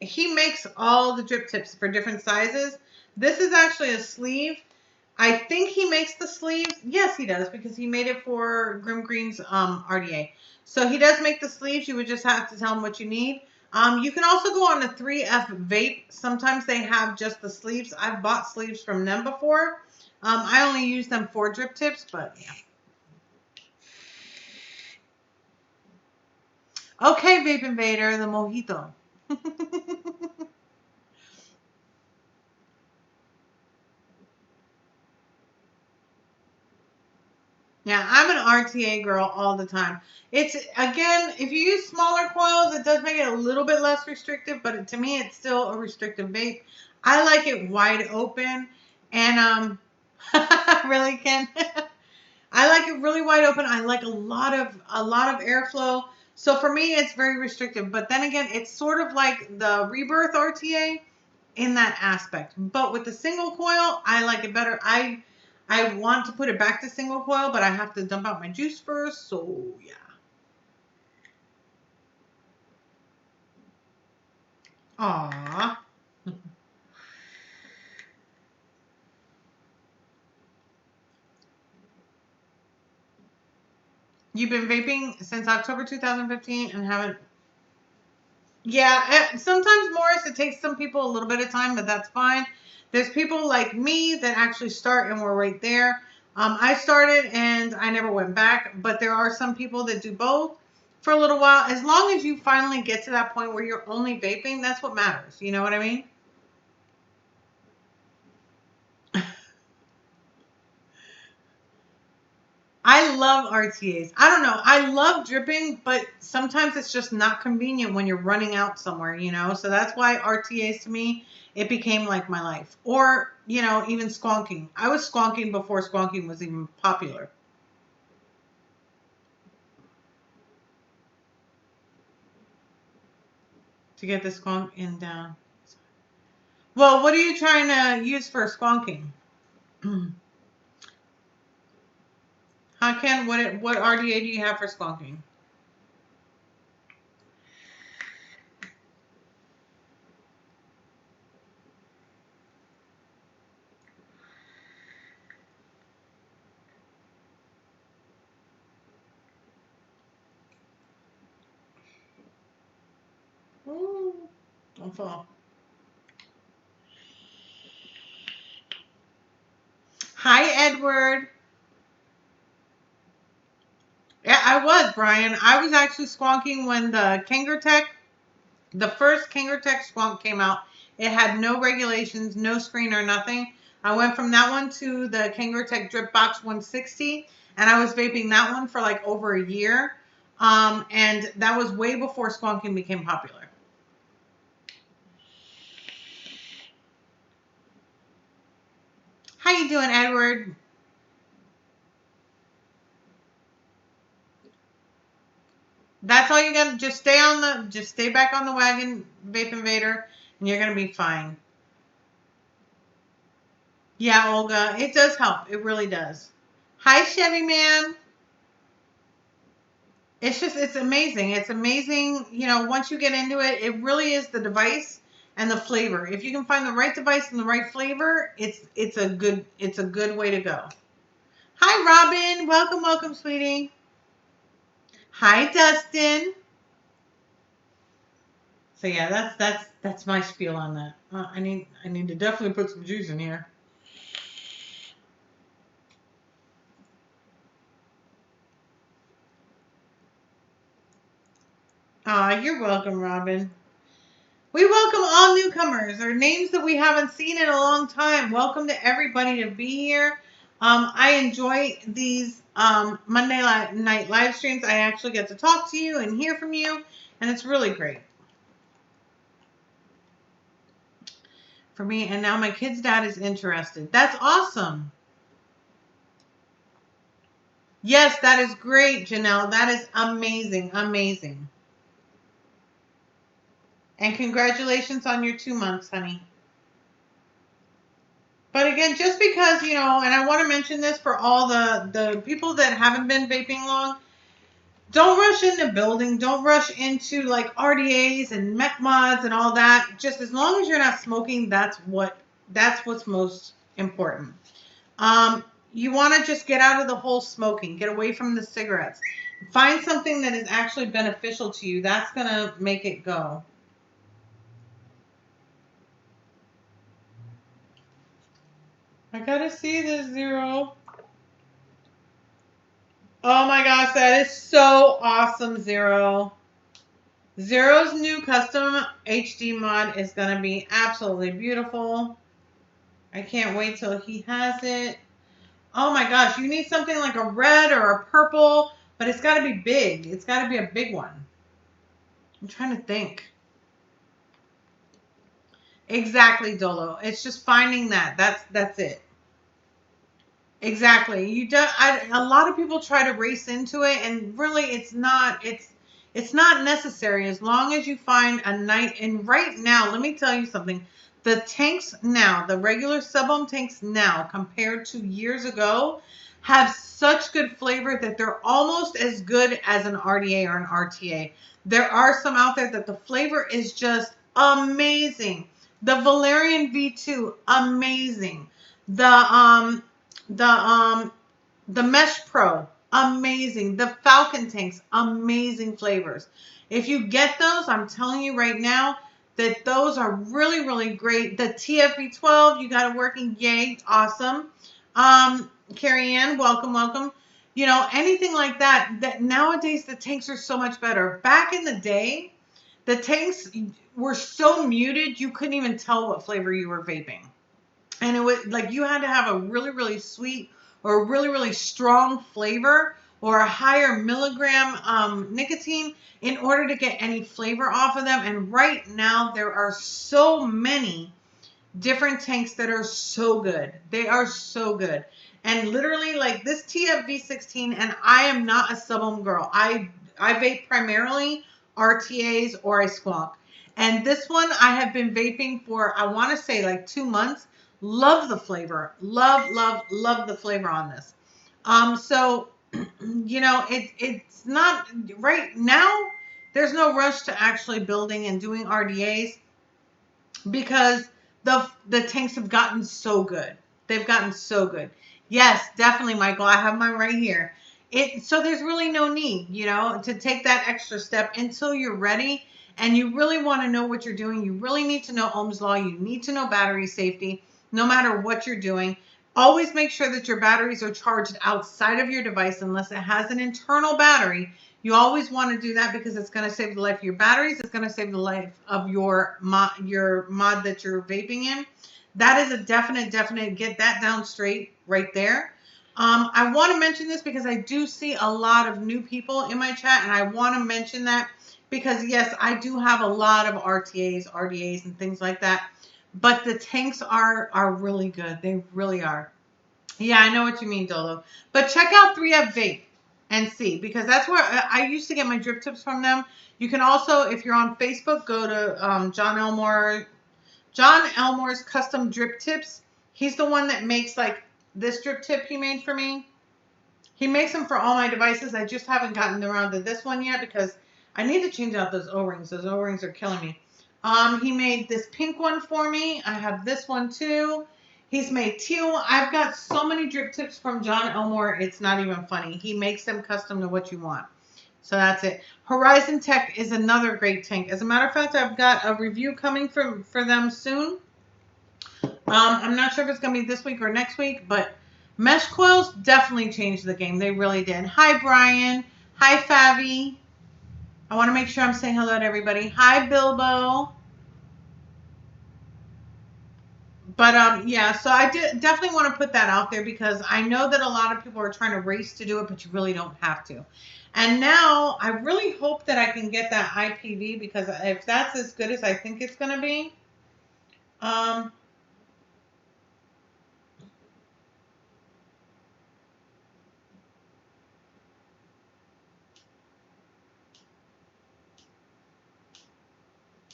he makes all the drip tips for different sizes. This is actually a sleeve. I think he makes the sleeves. Yes, he does, because he made it for Grim Green's RDA. So he does make the sleeves. You would just have to tell him what you need. You can also go on a 3F Vape. Sometimes they have just the sleeves. I've bought sleeves from them before. I only use them for drip tips, but yeah. Okay, Vape Invader, the mojito. Yeah, I'm an RTA girl all the time. It's, again, if you use smaller coils, it does make it a little bit less restrictive, but to me, it's still a restrictive vape. I like it wide open, and really, Ken. I like it really wide open. I like a lot of airflow. So for me, it's very restrictive. But then again, it's sort of like the Rebirth RTA in that aspect. But with the single coil, I like it better. I want to put it back to single coil, but I have to dump out my juice first. So yeah. Aww. You've been vaping since October 2015 and haven't. Yeah, sometimes, Morris, it takes some people a little bit of time, but that's fine. There's people like me that actually start and we're right there. I started and I never went back, but there are some people that do both for a little while. As long as you finally get to that point where you're only vaping, that's what matters. You know what I mean? I love RTAs. I don't know. I love dripping, but sometimes it's just not convenient when you're running out somewhere, you know? So that's why RTAs to me, it became like my life. Or, even squonking. I was squonking before squonking was even popular. To get the squonk in down. Well, what are you trying to use for squonking? Huh, Ken? What RDA do you have for squonking? Ooh, don't fall. Hi, Edward. Yeah, I was, Brian. I was actually squonking when the first Kangertech squonk came out. It had no regulations, no screen or nothing. I went from that one to the Kangaroo Tech Drip Box 160, and I was vaping that one for like over a year. And that was way before squonking became popular. How you doing, Edward? That's all you got. Just stay back on the wagon, Vape Invader, and you're gonna be fine. Yeah, Olga, it does help. It really does. Hi, Chevy Man. It's amazing. It's amazing. Once you get into it, it really is the device and the flavor. If you can find the right device and the right flavor, it's a good way to go. Hi, Robin. Welcome, sweetie. Hi, Dustin. So yeah, that's my spiel on that. I need to definitely put some juice in here. You're welcome, Robin. We welcome all newcomers or names that we haven't seen in a long time. Welcome to everybody to be here. I enjoy these Monday night live streams. I actually get to talk to you and hear from you, and it's really great for me. And now my kid's dad is interested. That's awesome. Yes, that is great, Janelle. That is amazing, amazing. And congratulations on your 2 months, honey. But again, just because, and I want to mention this for all the people that haven't been vaping long, don't rush into building. Don't rush into like RDAs and mech mods and all that. Just as long as you're not smoking, that's what's most important. You want to just get out of the whole smoking. Get away from the cigarettes. Find something that is actually beneficial to you. That's going to make it go. I got to see this, Zero. Oh my gosh, that is so awesome, Zero. Zero's new custom HD mod is going to be absolutely beautiful. I can't wait till he has it. Oh my gosh, you need something like a red or a purple, but it's got to be big. It's got to be a big one. I'm trying to think. Exactly, Dolo. It's just finding that. That's it. Exactly. A lot of people try to race into it, and really, it's not necessary as long as you find a night. And right now, let me tell you something. The tanks now, the regular sub-ohm tanks now, compared to years ago, have such good flavor that they're almost as good as an RDA or an RTA. There are some out there that the flavor is just amazing. The Valerian V2, amazing. The the um the Mesh Pro, amazing. The Falcon tanks, amazing flavors. If you get those, I'm telling you right now that those are really, really great. The TFV12, you got it working, yay, awesome. Carrie Ann, welcome. Anything like that nowadays the tanks are so much better. Back in the day, the tanks were so muted you couldn't even tell what flavor you were vaping. And it was like you had to have a really, really sweet or a really, really strong flavor or a higher milligram nicotine in order to get any flavor off of them. And right now there are so many different tanks that are so good. They are so good. And literally like this TFV16, and I am not a sub-ohm girl. I vape primarily RTAs or I squonk. And this one I have been vaping for, I want to say like 2 months. Love the flavor. Love the flavor on this. So, it's not right now. There's no rush to actually building and doing RDAs because the tanks have gotten so good. They've gotten so good. Yes, definitely, Michael. I have mine right here. So there's really no need, to take that extra step until you're ready and you really want to know what you're doing. You really need to know Ohm's law. You need to know battery safety, no matter what you're doing. Always make sure that your batteries are charged outside of your device unless it has an internal battery. You always want to do that because it's going to save the life of your batteries. It's going to save the life of your mod that you're vaping in. That is a definite get that down straight right there. I want to mention this because I do see a lot of new people in my chat, and I want to mention that because yes, I do have a lot of RTAs, RDAs, and things like that. But the tanks are really good. They really are. Yeah, I know what you mean, Dolo. But check out 3Up Vape and see, because that's where I used to get my drip tips from them. You can also, if you're on Facebook, go to John Elmore's custom drip tips. He's the one that makes like this drip tip he made for me. He makes them for all my devices. I just haven't gotten around to this one yet because I need to change out those O-rings. Those O-rings are killing me. He made this pink one for me. I have this one too. He's made teal. I've got so many drip tips from John Elmore. It's not even funny. He makes them custom to what you want. So that's it. Horizon Tech is another great tank. As a matter of fact, I've got a review coming for them soon. I'm not sure if it's going to be this week or next week, but mesh coils definitely changed the game. They really did. Hi, Brian. Hi, Favi. I want to make sure I'm saying hello to everybody. Hi, Bilbo. But yeah, so I definitely want to put that out there because I know that a lot of people are trying to race to do it, but you really don't have to. And now I really hope that I can get that IPV because if that's as good as I think it's going to be, oh,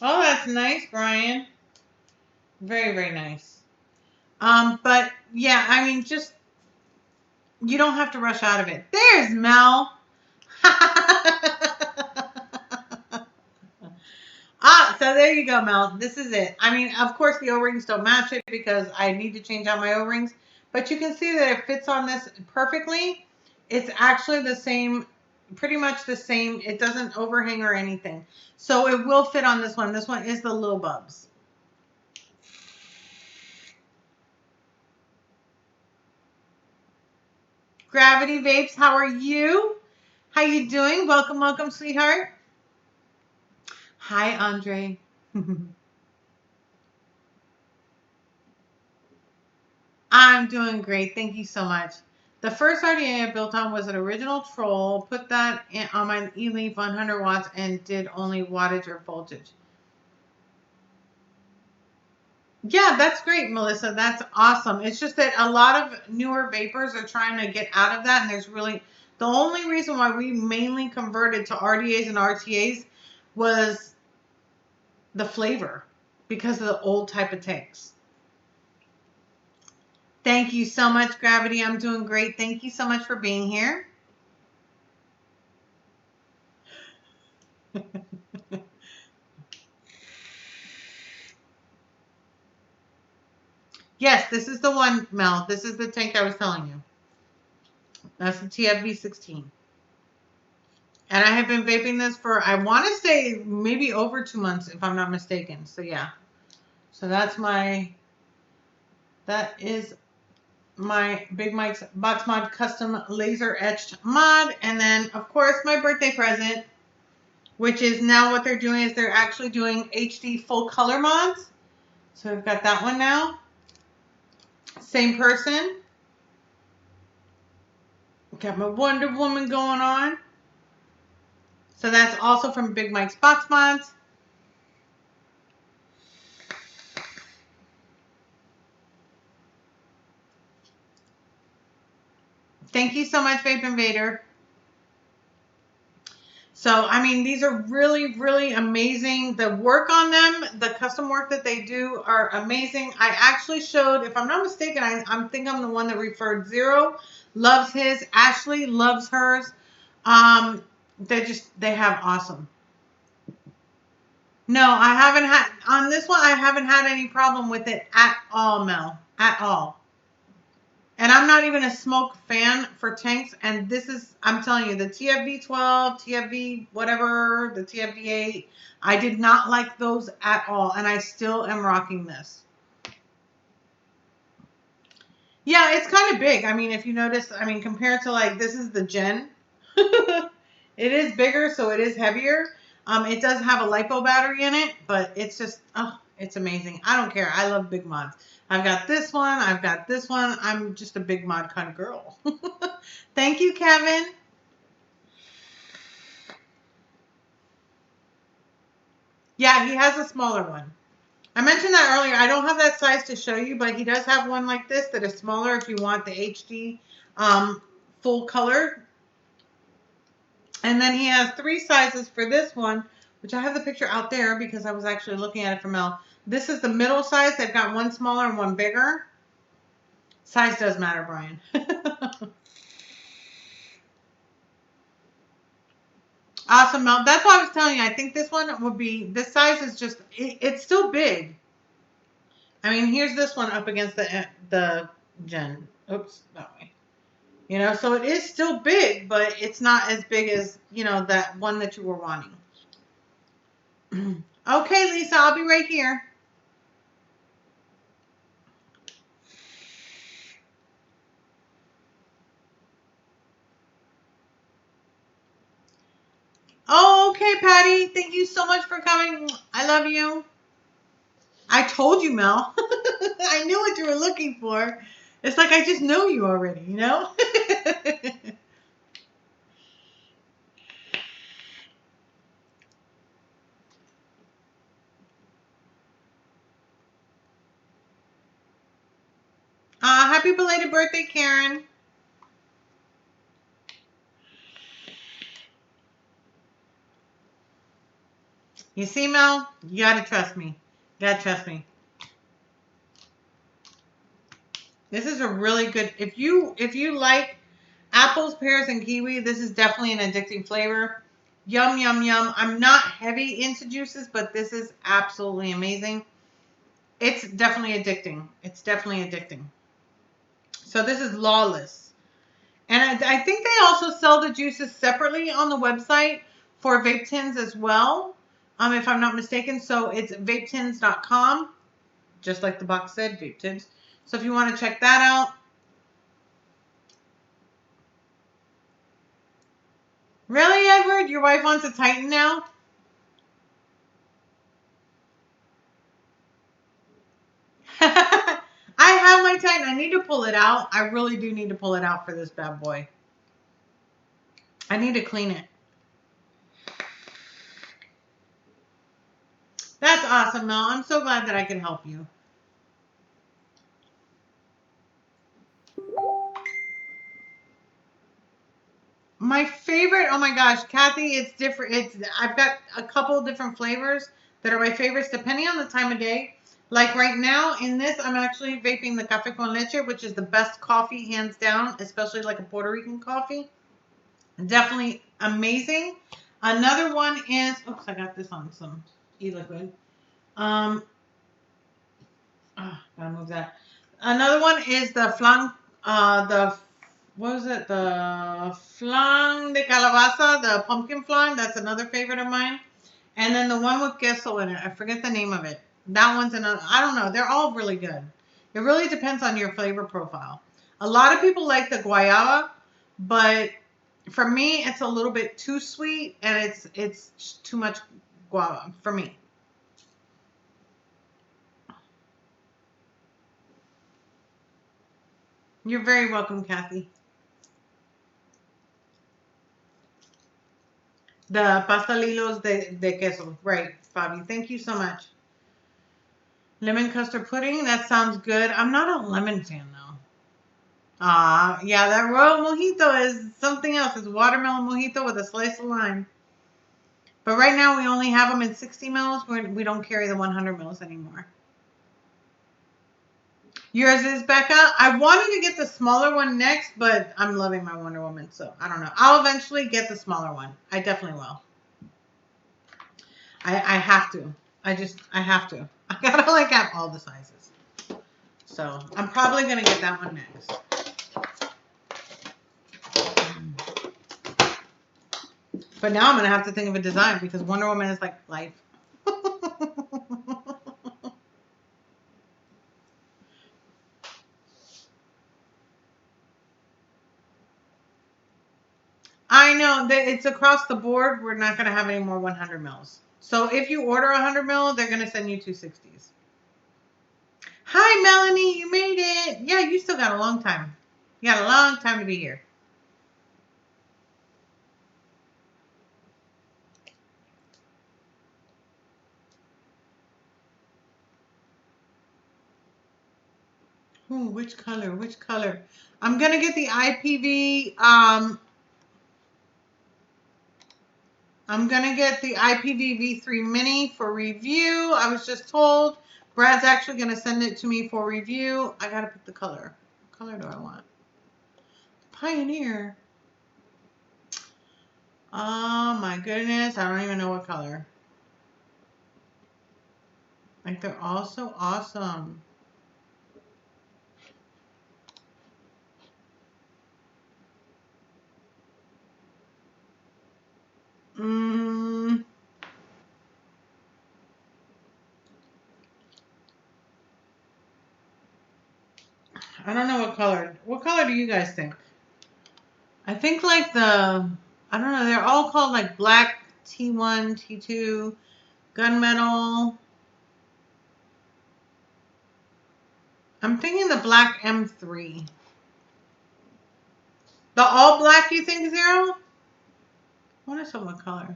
that's nice, Brian. Very, very nice. But yeah, I mean, just you don't have to rush out of it. There's Mel. So there you go, Mel. This is it. I mean, of course, the O-rings don't match it because I need to change out my O-rings. But you can see that it fits on this perfectly. It's actually the same, pretty much the same. It doesn't overhang or anything. So it will fit on this one. This one is the Lil Bubs. Gravity Vapes, how are you? How you doing? Welcome, welcome, sweetheart. Hi, Andre. I'm doing great. Thank you so much. The first RDA I built on was an original Troll. Put that on my eLeaf 100 watts and did only wattage or voltage. Yeah, that's great, Melissa. That's awesome. It's just that a lot of newer vapors are trying to get out of that, and there's really the only reason why we mainly converted to RDAs and RTAs was the flavor because of the old type of tanks. Thank you so much, Gravity. I'm doing great. Thank you so much for being here. Yes, this is the one, Mel. This is the tank I was telling you. That's the TFV16. And I have been vaping this for, I want to say, maybe over 2 months, if I'm not mistaken. So, yeah. So, that is my Big Mike's Box Mod Custom Laser Etched Mod. And then, of course, my birthday present, which is now what they're doing is they're actually doing HD full color mods. So, we've got that one now. Same person. Got my Wonder Woman going on. So that's also from Big Mike's Box Mods. Thank you so much, Vape Invader. So, I mean, these are really, really amazing. The work on them, the custom work that they do are amazing. I actually showed, if I'm not mistaken, I think I'm the one that referred Zero. Loves his. Ashley loves hers. They have awesome. No, I haven't had, on this one, I haven't had any problem with it at all, Mel. At all. And I'm not even a smoke fan for tanks. And this is, I'm telling you, the TFV12, TFV whatever, the TFV8, I did not like those at all. And I still am rocking this. Yeah, it's kind of big. I mean, if you notice, I mean, compared to like, this is the Gen. It is bigger, so it is heavier. It does have a LiPo battery in it, but it's just, oh, It's amazing. I don't care. I love big mods. I've got this one. I've got this one. I'm just a big mod kind of girl. Thank you, Kevin. Yeah, he has a smaller one. I mentioned that earlier. I don't have that size to show you, but he does have one like this that is smaller if you want the HD full color. And then he has 3 sizes for this one, which I have the picture out there because I was actually looking at it from Mel. This is the middle size. They've got one smaller and one bigger. Size does matter, Brian. Awesome, Mel. That's why I was telling you. I think this one would be, this size is just, it's still big. I mean, here's this one up against the Gen. Oops, that way. You know, so it is still big, but it's not as big as, you know, that one that you were wanting. Okay, Lisa, I'll be right here. Oh, okay, Patty. Thank you so much for coming. I love you. I told you, Mel. I knew what you were looking for. It's like I just know you already, you know? Happy belated birthday, Karen. You see, Mel? You gotta trust me. You gotta trust me. This is a really good, if you like apples, pears, and kiwi, this is definitely an addicting flavor. Yum, yum, yum. I'm not heavy into juices, but this is absolutely amazing. It's definitely addicting. It's definitely addicting. So this is Lawless. And I think they also sell the juices separately on the website for vape tins as well, if I'm not mistaken. So it's vapetins.com, just like the box said, vape tins. So if you want to check that out. Really, Edward? Your wife wants a Titan now? I have my Titan. I need to pull it out. I really do need to pull it out for this bad boy. I need to clean it. That's awesome, Mel. I'm so glad that I can help you. My favorite, oh my gosh, Kathy, it's different. I've got a couple different flavors that are my favorites depending on the time of day. Like right now in this, I'm actually vaping the Café con Leche, which is the best coffee hands down, especially like a Puerto Rican coffee. Definitely amazing. Another one is, oops, I got this on some e-liquid. Gotta move that. Another one is the flan, what was it? The flan de calabaza, the pumpkin flan. That's another favorite of mine. And then the one with queso in it. I forget the name of it. That one's another. I don't know. They're all really good. It really depends on your flavor profile. A lot of people like the guayaba, but for me, it's a little bit too sweet and it's too much guava for me. You're very welcome, Kathy. The pastelitos de queso. Right, Fabi. Thank you so much. Lemon custard pudding. That sounds good. I'm not a lemon fan, though. Yeah, that royal mojito is something else. It's watermelon mojito with a slice of lime. But right now, we only have them in 60 mils. We don't carry the 100 mils anymore. Yours is, Becca? I wanted to get the smaller one next, but I'm loving my Wonder Woman, so I don't know. I'll eventually get the smaller one. I definitely will. I have to. I have to. I gotta like have all the sizes. So I'm probably gonna get that one next. But now I'm gonna have to think of a design because Wonder Woman is like life. I know that it's across the board. We're not gonna have any more 100 mils. So if you order 100 mil, they're going to send you 260s. Hi, Melanie. You made it. Yeah, you still got a long time. You got a long time to be here. Ooh, which color? Which color? I'm going to get the IPV. I'm going to get the IPV V3 Mini for review. I was just told Brad's actually going to send it to me for review. I got to pick the color. What color do I want? Pioneer. Oh my goodness. I don't even know what color. Like, they're all so awesome. I don't know what color. What color do you guys think? I think like I don't know, they're all called like black T1, T2, gunmetal. I'm thinking the black M3. The all black, you think, Zero? What is what color?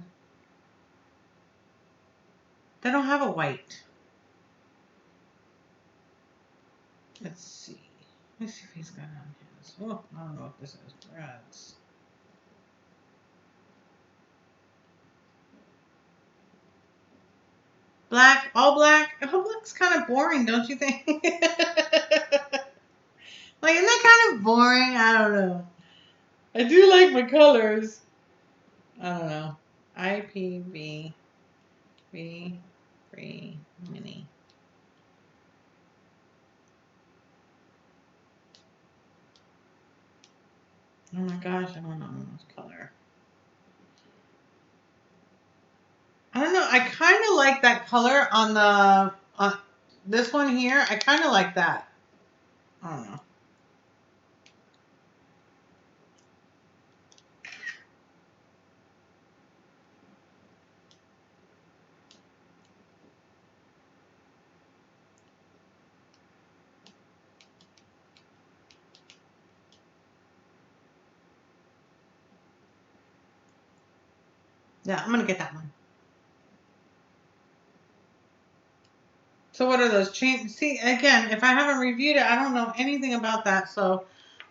They don't have a white. Let's see. Let's see if he's got it on his. Oh, I don't know what this is. Brad's. Black, all black. All black's kind of boring, don't you think? Like, isn't that kind of boring? I don't know. I do like my colors. I don't know. IPV V3 Mini. Oh my gosh, I don't know this color. I don't know. I kind of like that color on the this one here. I kind of like that. I don't know. Yeah, I'm gonna get that one. So what are those chains? See, again, if I haven't reviewed it, I don't know anything about that. So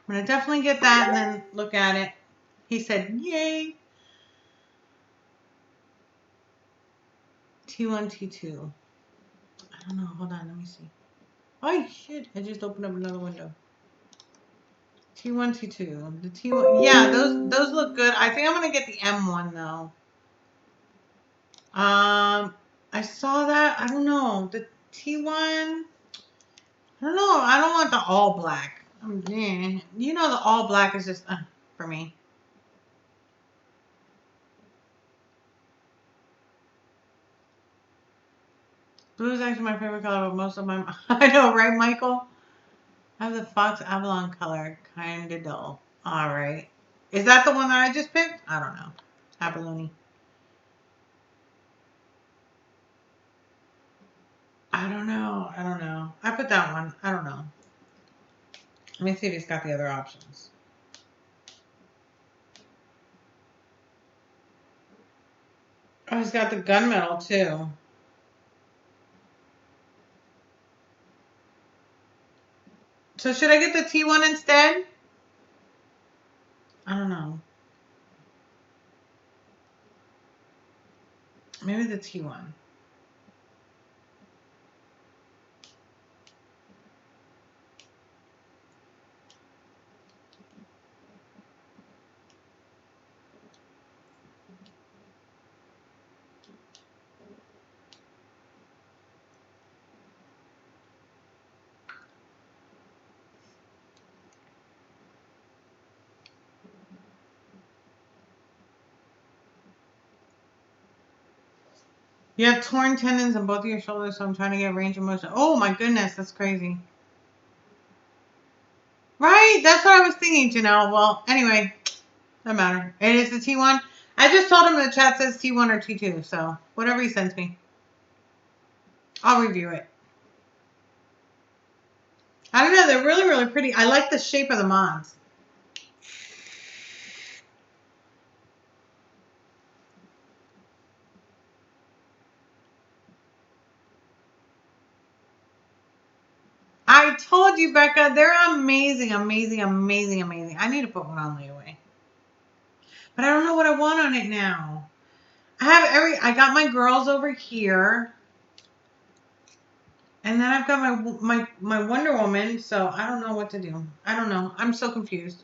I'm gonna definitely get that and then look at it. He said, "Yay!" T1, T2. I don't know. Hold on, let me see. Oh shit! I just opened up another window. T1, T2. The T1. Yeah, those look good. I think I'm gonna get the M1 though. I saw that. I don't know. The T1. I don't know. I don't want the all black. You know, the all black is just for me. Blue is actually my favorite color, but most of my I know, right, Michael? I have the Fox Avalon color, kind of dull. All right. Is that the one that I just picked? I don't know. Abalone. I don't know. I don't know. I put that one. I don't know. Let me see if he's got the other options. Oh, he's got the gunmetal too. So should I get the T1 instead? I don't know. Maybe the T1. You have torn tendons on both of your shoulders, so I'm trying to get range of motion. Oh my goodness, that's crazy. Right? That's what I was thinking, Janelle. Well, anyway, doesn't matter. It is the T1. I just told him the chat says T1 or T2, so whatever he sends me, I'll review it. I don't know. They're really, really pretty. I like the shape of the mods. I told you, Becca, they're amazing, amazing, amazing, amazing. I need to put one on layaway. But I don't know what I want on it now. I got my girls over here. And then I've got my Wonder Woman, so I don't know what to do. I don't know. I'm so confused.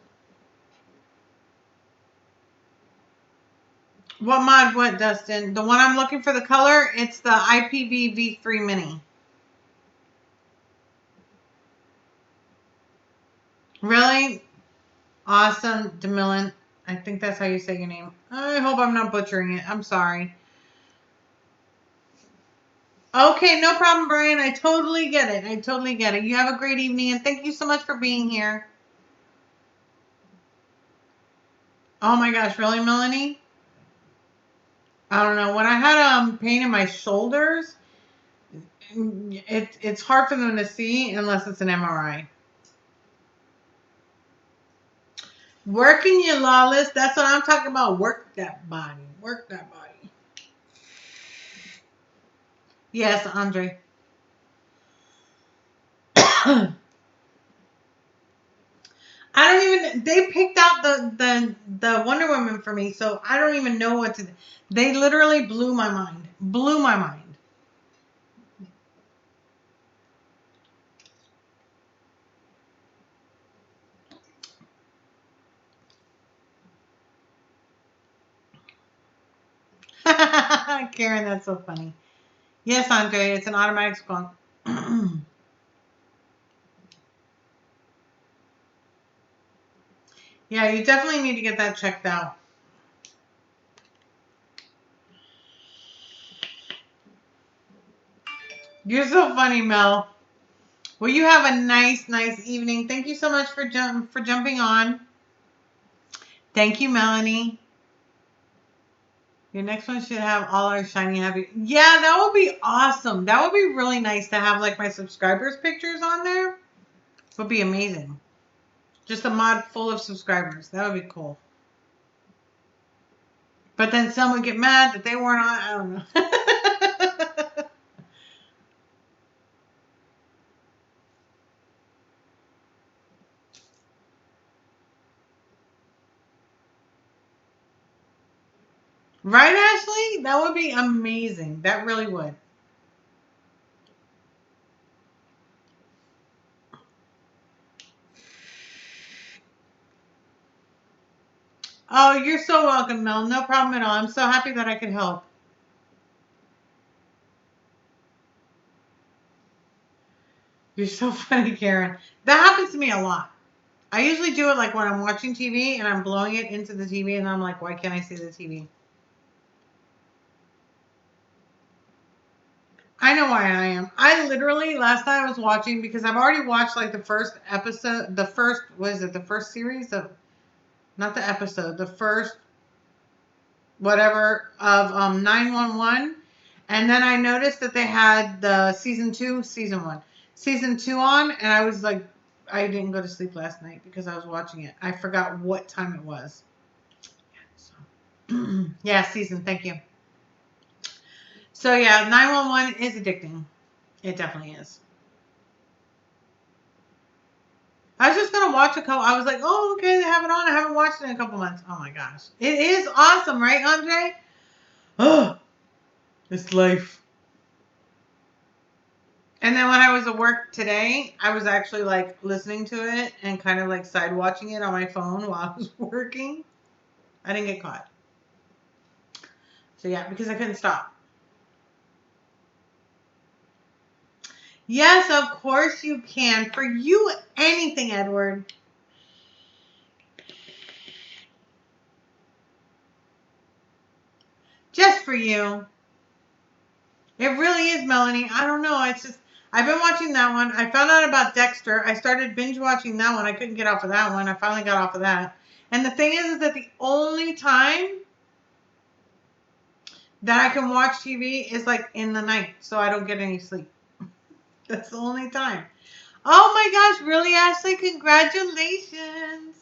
What mod, what, Dustin? The one I'm looking for the color, it's the IPV V3 Mini. Really? Awesome, DeMillan. I think that's how you say your name. I hope I'm not butchering it. I'm sorry. Okay, no problem, Brian. I totally get it. I totally get it. You have a great evening, and thank you so much for being here. Oh my gosh, really, Melanie? I don't know. When I had pain in my shoulders, it's hard for them to see unless it's an MRI. Working you, Lawless. That's what I'm talking about. Work that body. Work that body. Yes, Andre. I don't even. They picked out the Wonder Woman for me, so I don't even know what to. They literally blew my mind. Blew my mind. Karen, that's so funny. Yes, Andre, it's an automatic skunk. Yeah, you definitely need to get that checked out. You're so funny, Mel. Well, you have a nice, nice evening. Thank you so much for jumping on. Thank you, Melanie. Your next one should have all our shiny happy. Yeah, that would be awesome. That would be really nice to have like my subscribers' pictures on there. Would be amazing. Just a mod full of subscribers. That would be cool. But then some would get mad that they weren't on. I don't know. Right, Ashley? That would be amazing. That really would. Oh, you're so welcome, Mel. No problem at all. I'm so happy that I could help. You're so funny, Karen. That happens to me a lot. I usually do it like when I'm watching TV and I'm blowing it into the TV and I'm like, why can't I see the TV? I know why I am. I literally, last night I was watching because I've already watched like the first episode, the first series of, not the episode, the first whatever of 911. And then I noticed that they had the season 2 on, and I was like, I didn't go to sleep last night because I was watching it. I forgot what time it was. So, yeah, season. Thank you. So yeah, 911 is addicting. It definitely is. I was just gonna watch a couple. I was like, oh, okay, they have it on. I haven't watched it in a couple months. Oh my gosh, it is awesome, right, Andre? Oh, it's life. And then when I was at work today, I was actually like listening to it and kind of like side watching it on my phone while I was working. I didn't get caught. So yeah, because I couldn't stop. Yes, of course you can. For you, anything, Edward. Just for you. It really is, Melanie. I don't know. It's just, I've been watching that one. I found out about Dexter. I started binge watching that one. I couldn't get off of that one. I finally got off of that. And the thing is that the only time that I can watch TV is like in the night, so I don't get any sleep. That's the only time. Oh my gosh, really, Ashley? Congratulations.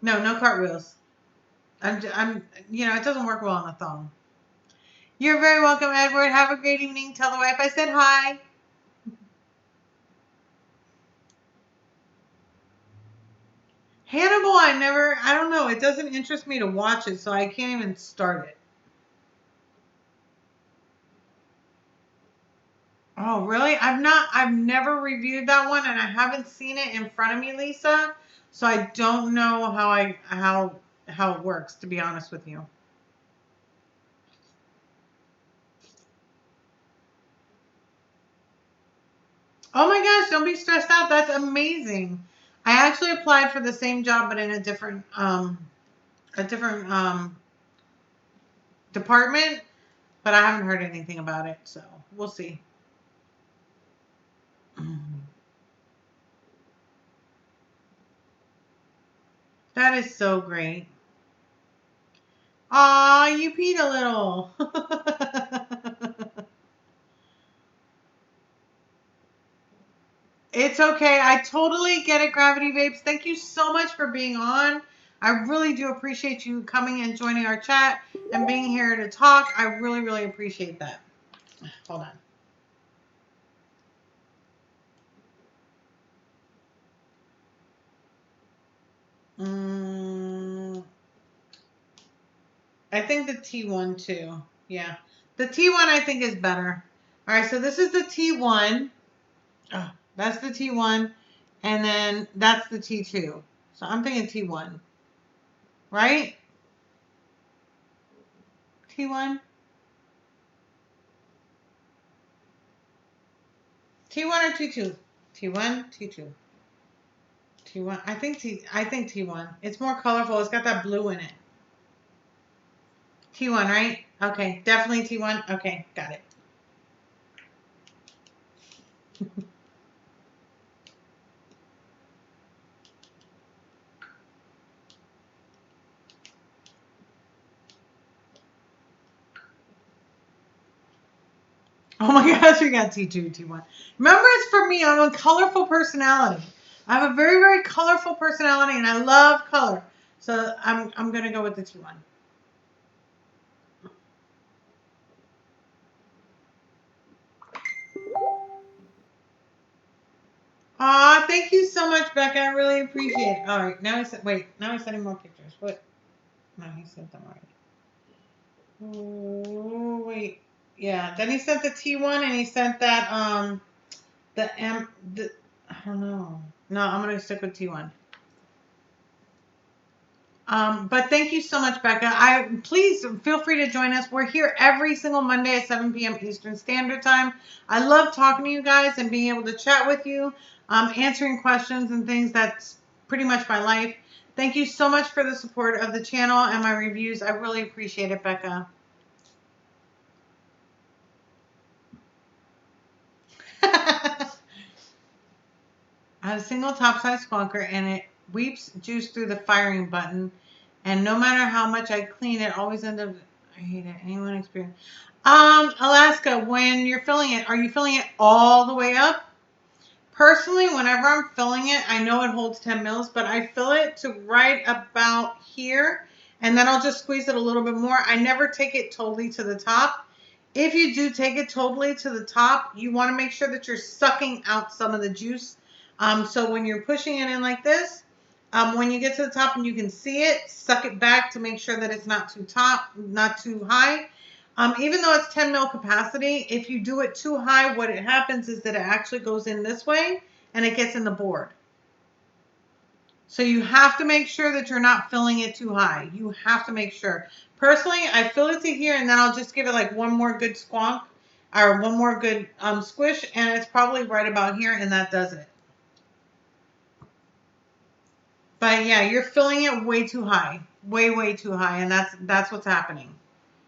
No, no cartwheels. It doesn't work well on the thumb. You're very welcome, Edward. Have a great evening. Tell the wife I said hi. Hannibal, I don't know. It doesn't interest me to watch it, so I can't even start it. Oh, really? I've never reviewed that one, and I haven't seen it in front of me, Lisa. So I don't know how it works, to be honest with you. Oh my gosh, don't be stressed out. That's amazing. I actually applied for the same job, but in a different department, but I haven't heard anything about it, so we'll see. That is so great. Aw, you peed a little. It's okay. I totally get it, Gravity Vapes. Thank you so much for being on. I really do appreciate you coming and joining our chat and being here to talk. I really, really appreciate that. Hold on. I think the T1 too. Yeah. The T1 I think is better. All right, so this is the T1. Oh, that's the T1. And then that's the T2. So I'm thinking T1. Right? T1? T1 or T2? T1, T2. T1. I think T1. It's more colorful. It's got that blue in it. T1, right? Okay, definitely T1. Okay, got it. Oh my gosh, we got T2, T1. Remember, it's for me. I'm a colorful personality. I have a very, very colorful personality, and I love color. So I'm gonna go with the T1. Aw, thank you so much, Becca. I really appreciate it. All right, now he's sending more pictures. What? No, he sent them already. Oh, wait. Yeah, then he sent the T1 and he sent that I don't know. No, I'm gonna stick with T1. But thank you so much, Becca. Please feel free to join us. We're here every single Monday at 7 p.m. Eastern Standard Time. I love talking to you guys and being able to chat with you, answering questions and things. That's pretty much my life. Thank you so much for the support of the channel and my reviews. I really appreciate it, Becca. I have a single top-size squonker and it weeps juice through the firing button. And no matter how much I clean it, always end up. I hate it. Anyone experience? Alaska, when you're filling it, are you filling it all the way up? Personally, whenever I'm filling it, I know it holds 10 mils, but I fill it to right about here, and then I'll just squeeze it a little bit more. I never take it totally to the top. If you do take it totally to the top, you want to make sure that you're sucking out some of the juice. So when you're pushing it in like this, when you get to the top and you can see it, suck it back to make sure that it's not too high. Even though it's 10 mil capacity, if you do it too high, what it happens is that it actually goes in this way and it gets in the board. So you have to make sure that you're not filling it too high. You have to make sure. Personally, I fill it to here and then I'll just give it like one more good squonk or one more good squish, and it's probably right about here, and that does it. But yeah, you're filling it way too high. Way, way too high, and that's what's happening.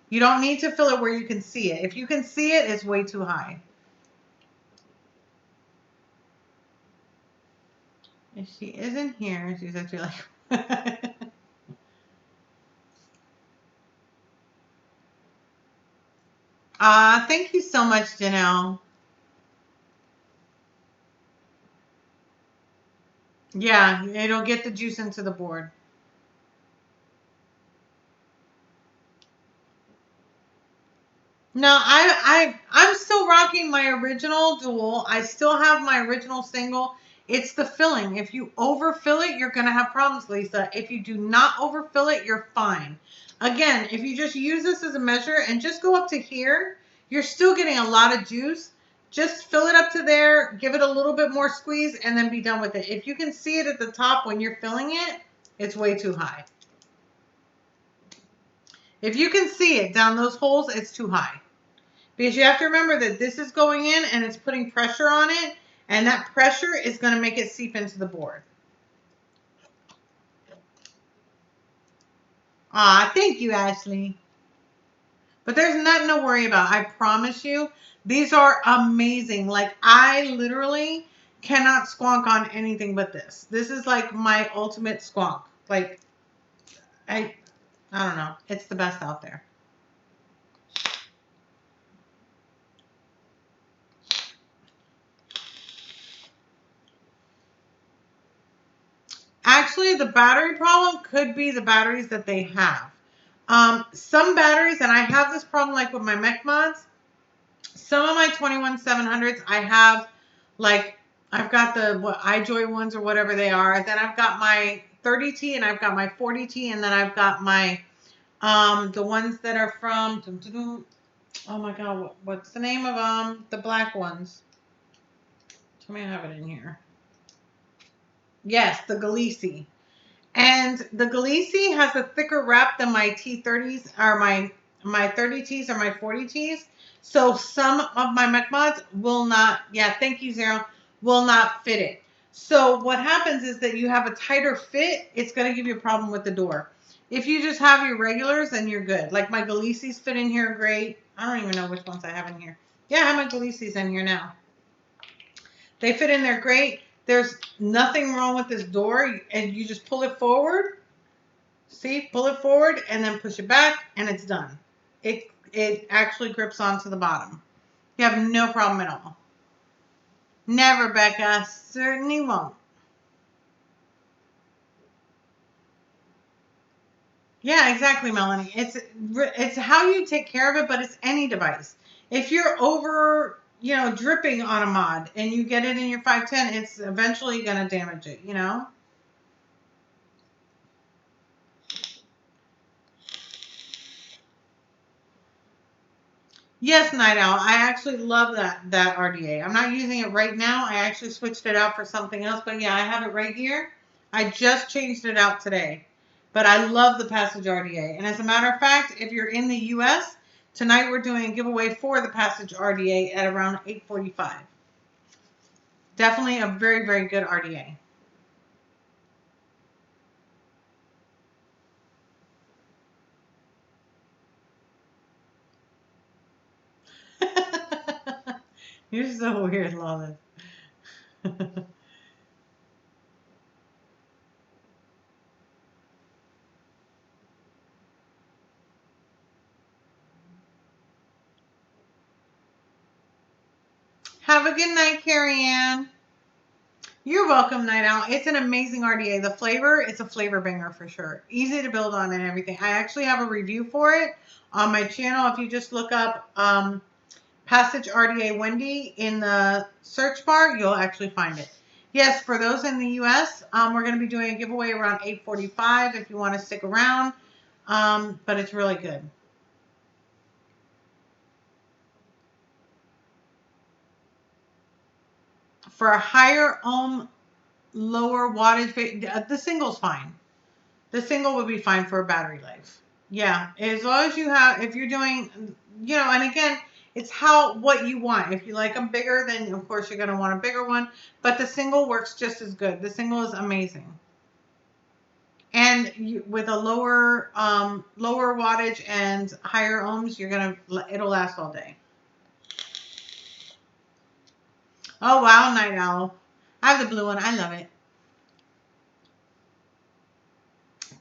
You don't need to fill it where you can see it. If you can see it, it's way too high. If she isn't here, she's actually like... Thank you so much, Janelle. Yeah, it'll get the juice into the board. No, I'm still rocking my original dual. I still have my original single. It's the filling. If you overfill it, you're gonna have problems, Lisa. If you do not overfill it, you're fine. Again, if you just use this as a measure and just go up to here, you're still getting a lot of juice. Just fill it up to there, give it a little bit more squeeze, and then be done with it. If you can see it at the top when you're filling it, it's way too high. If you can see it down those holes, it's too high. Because you have to remember that this is going in and it's putting pressure on it, and that pressure is going to make it seep into the board. Thank you, Ashley. But there's nothing to worry about. I promise you, these are amazing. Like, I literally cannot squonk on anything but this. This is like my ultimate squonk. Like, I don't know. It's the best out there. Actually, the battery problem could be the batteries that they have. Some batteries, and I have this problem like with my mech mods. Some of my 21700s, I have like, I've got the what iJoy ones or whatever they are. Then I've got my 30T and I've got my 40T, and then I've got my the ones that are from oh my god, what's the name of the black ones? Tell me I have it in here. Yes, the Galisi. And the Galisi has a thicker wrap than my T30s or my 30Ts or my 40Ts. So some of my mech mods will not, yeah, thank you, Zero, will not fit it. So what happens is that you have a tighter fit, it's going to give you a problem with the door. If you just have your regulars, then you're good. Like my Galisis fit in here great. I don't even know which ones I have in here. Yeah, I have my Galisis in here now. They fit in there great. There's nothing wrong with this door, and you just pull it forward. See, pull it forward and then push it back, and it's done. It actually grips onto the bottom. You have no problem at all. Never, Becca. Certainly won't. Yeah, exactly, Melanie. It's how you take care of it, but it's any device. If you're over, dripping on a mod and you get it in your 510, it's eventually going to damage it, Yes, Night Owl. I actually love that RDA. I'm not using it right now. I actually switched it out for something else, but yeah, I have it right here. I just changed it out today. But I love the Passage RDA. And as a matter of fact, if you're in the US, tonight we're doing a giveaway for the Passage RDA at around 8:45. Definitely a very, very good RDA. You're so weird, Lawless. Have a good night, Carrie Ann. You're welcome, Night Owl. It's an amazing RDA. The flavor, it's a flavor banger for sure. Easy to build on and everything. I actually have a review for it on my channel. If you just look up Passage RDA Wendy in the search bar, you'll actually find it. Yes, for those in the US, we're going to be doing a giveaway around 8:45 if you want to stick around. But it's really good. For a higher ohm, lower wattage, the single's fine. The single would be fine for a battery life. Yeah, as long as you have, if you're doing, and again, it's what you want. If you like them bigger, then of course you're going to want a bigger one. But the single works just as good. The single is amazing. And with a lower wattage and higher ohms, it'll last all day. Oh wow, Night Owl. I have the blue one. I love it.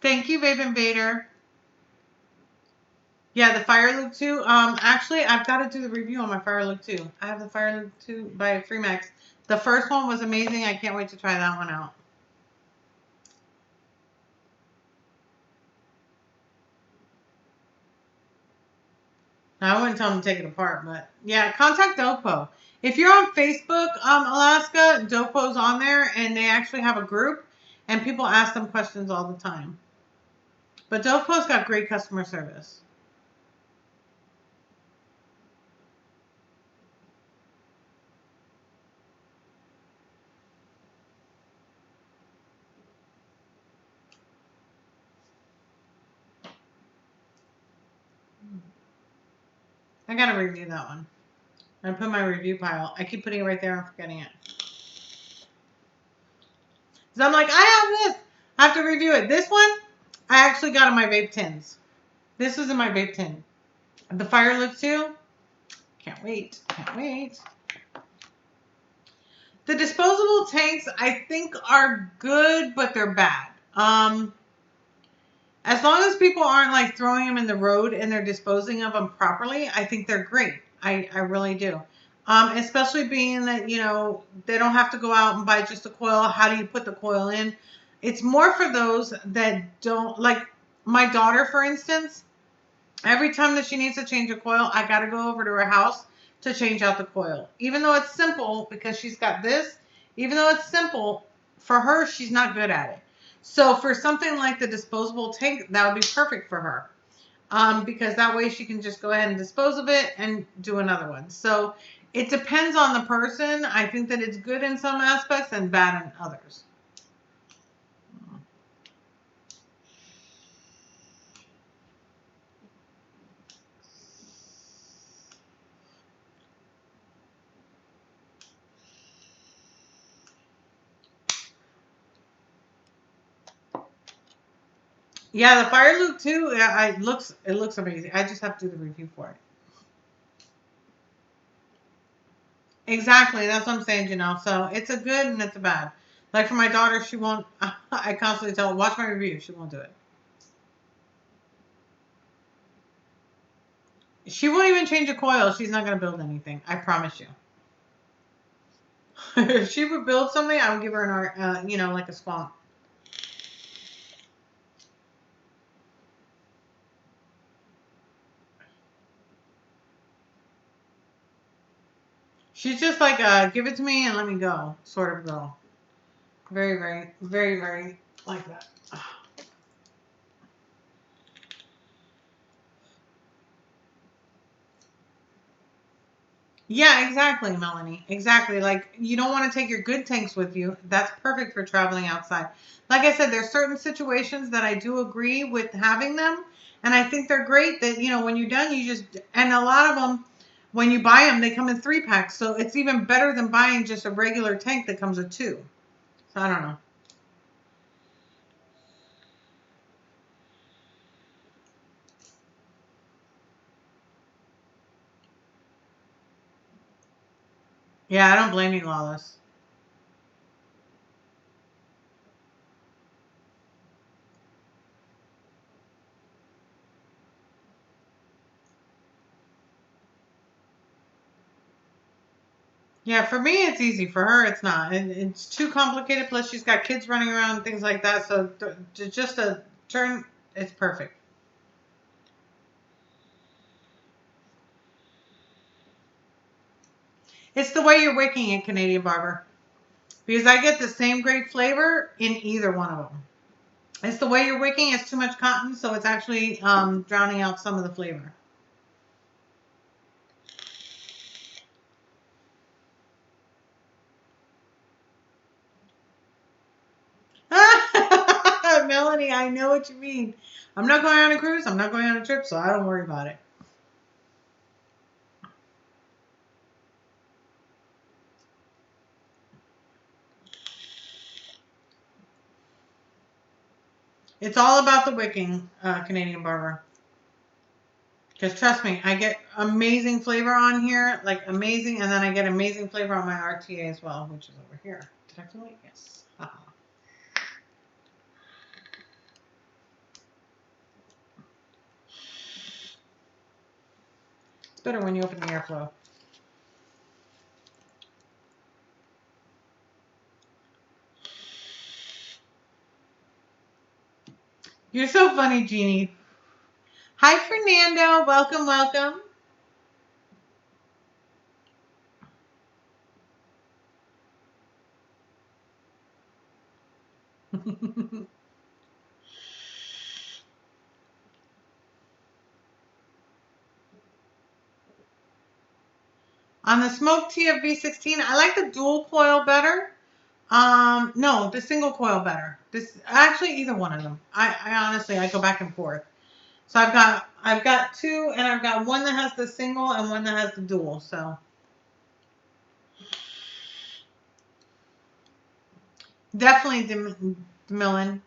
Thank you, Vape Invader. Yeah, the Fire Loop 2. Actually, I've got to do the review on my Fire Loop 2. I have the Fire Loop 2 by Freemax. The first one was amazing. I can't wait to try that one out. Now, I wouldn't tell them to take it apart, but yeah, contact Dopo. If you're on Facebook, Alaska, Dopo's on there, and they actually have a group, and people ask them questions all the time. But Dopo's got great customer service. I gotta review that one. I put my review pile. I keep putting it right there and forgetting it. So I'm like, I have this. I have to review it. This one, I actually got in my vape tins. This was in my vape tin. The Fire Loop 2. Can't wait. Can't wait. The disposable tanks, I think, are good, but they're bad. As long as people aren't like throwing them in the road and they're disposing of them properly, I think they're great. I really do. Especially being that, they don't have to go out and buy just a coil. How do you put the coil in? It's more for those that don't, like my daughter, for instance. Every time that she needs to change a coil, I got to go over to her house to change out the coil. Even though it's simple because she's got this, even though it's simple, for her, she's not good at it. So for something like the disposable tank, that would be perfect for her. Because that way she can just go ahead and dispose of it and do another one. So it depends on the person. I think that it's good in some aspects and bad in others. Yeah, the Fire Loop 2, yeah, it looks amazing. I just have to do the review for it. Exactly, that's what I'm saying, So it's a good and it's a bad. Like for my daughter, she won't. I constantly tell her, watch my review. She won't do it. She won't even change a coil. She's not going to build anything. I promise you. If she would build something, I would give her like a swamp. She's just like, give it to me and let me go, sort of girl. Very, very, very, very like that. Yeah, exactly, Melanie. Exactly. Like, you don't want to take your good tanks with you. That's perfect for traveling outside. Like I said, there's certain situations that I do agree with having them. And I think they're great that, when you're done, and a lot of them, when you buy them, they come in 3-packs. So it's even better than buying just a regular tank that comes with 2. So I don't know. Yeah, I don't blame you, Lawless. Yeah, for me, it's easy. For her, it's not. And it's too complicated. Plus, she's got kids running around and things like that. So just a turn, it's perfect. It's the way you're wicking it, Canadian Barber. Because I get the same great flavor in either one of them. It's the way you're wicking. It's too much cotton, so it's actually drowning out some of the flavor. Melanie, I know what you mean. I'm not going on a cruise. I'm not going on a trip, so I don't worry about it. It's all about the wicking, Canadian Barber. Because trust me, I get amazing flavor on here, like amazing, and then I get amazing flavor on my RTA as well, which is over here. Did I do it? Yes. better when you open the airflow. You're so funny, Jeannie. Hi, Fernando. Welcome, welcome. On the Smoke TFV16, I like the dual coil better. No, the single coil better. This actually either one of them. I honestly I go back and forth. So I've got two, and I've got one that has the single and one that has the dual. So definitely DeMillan.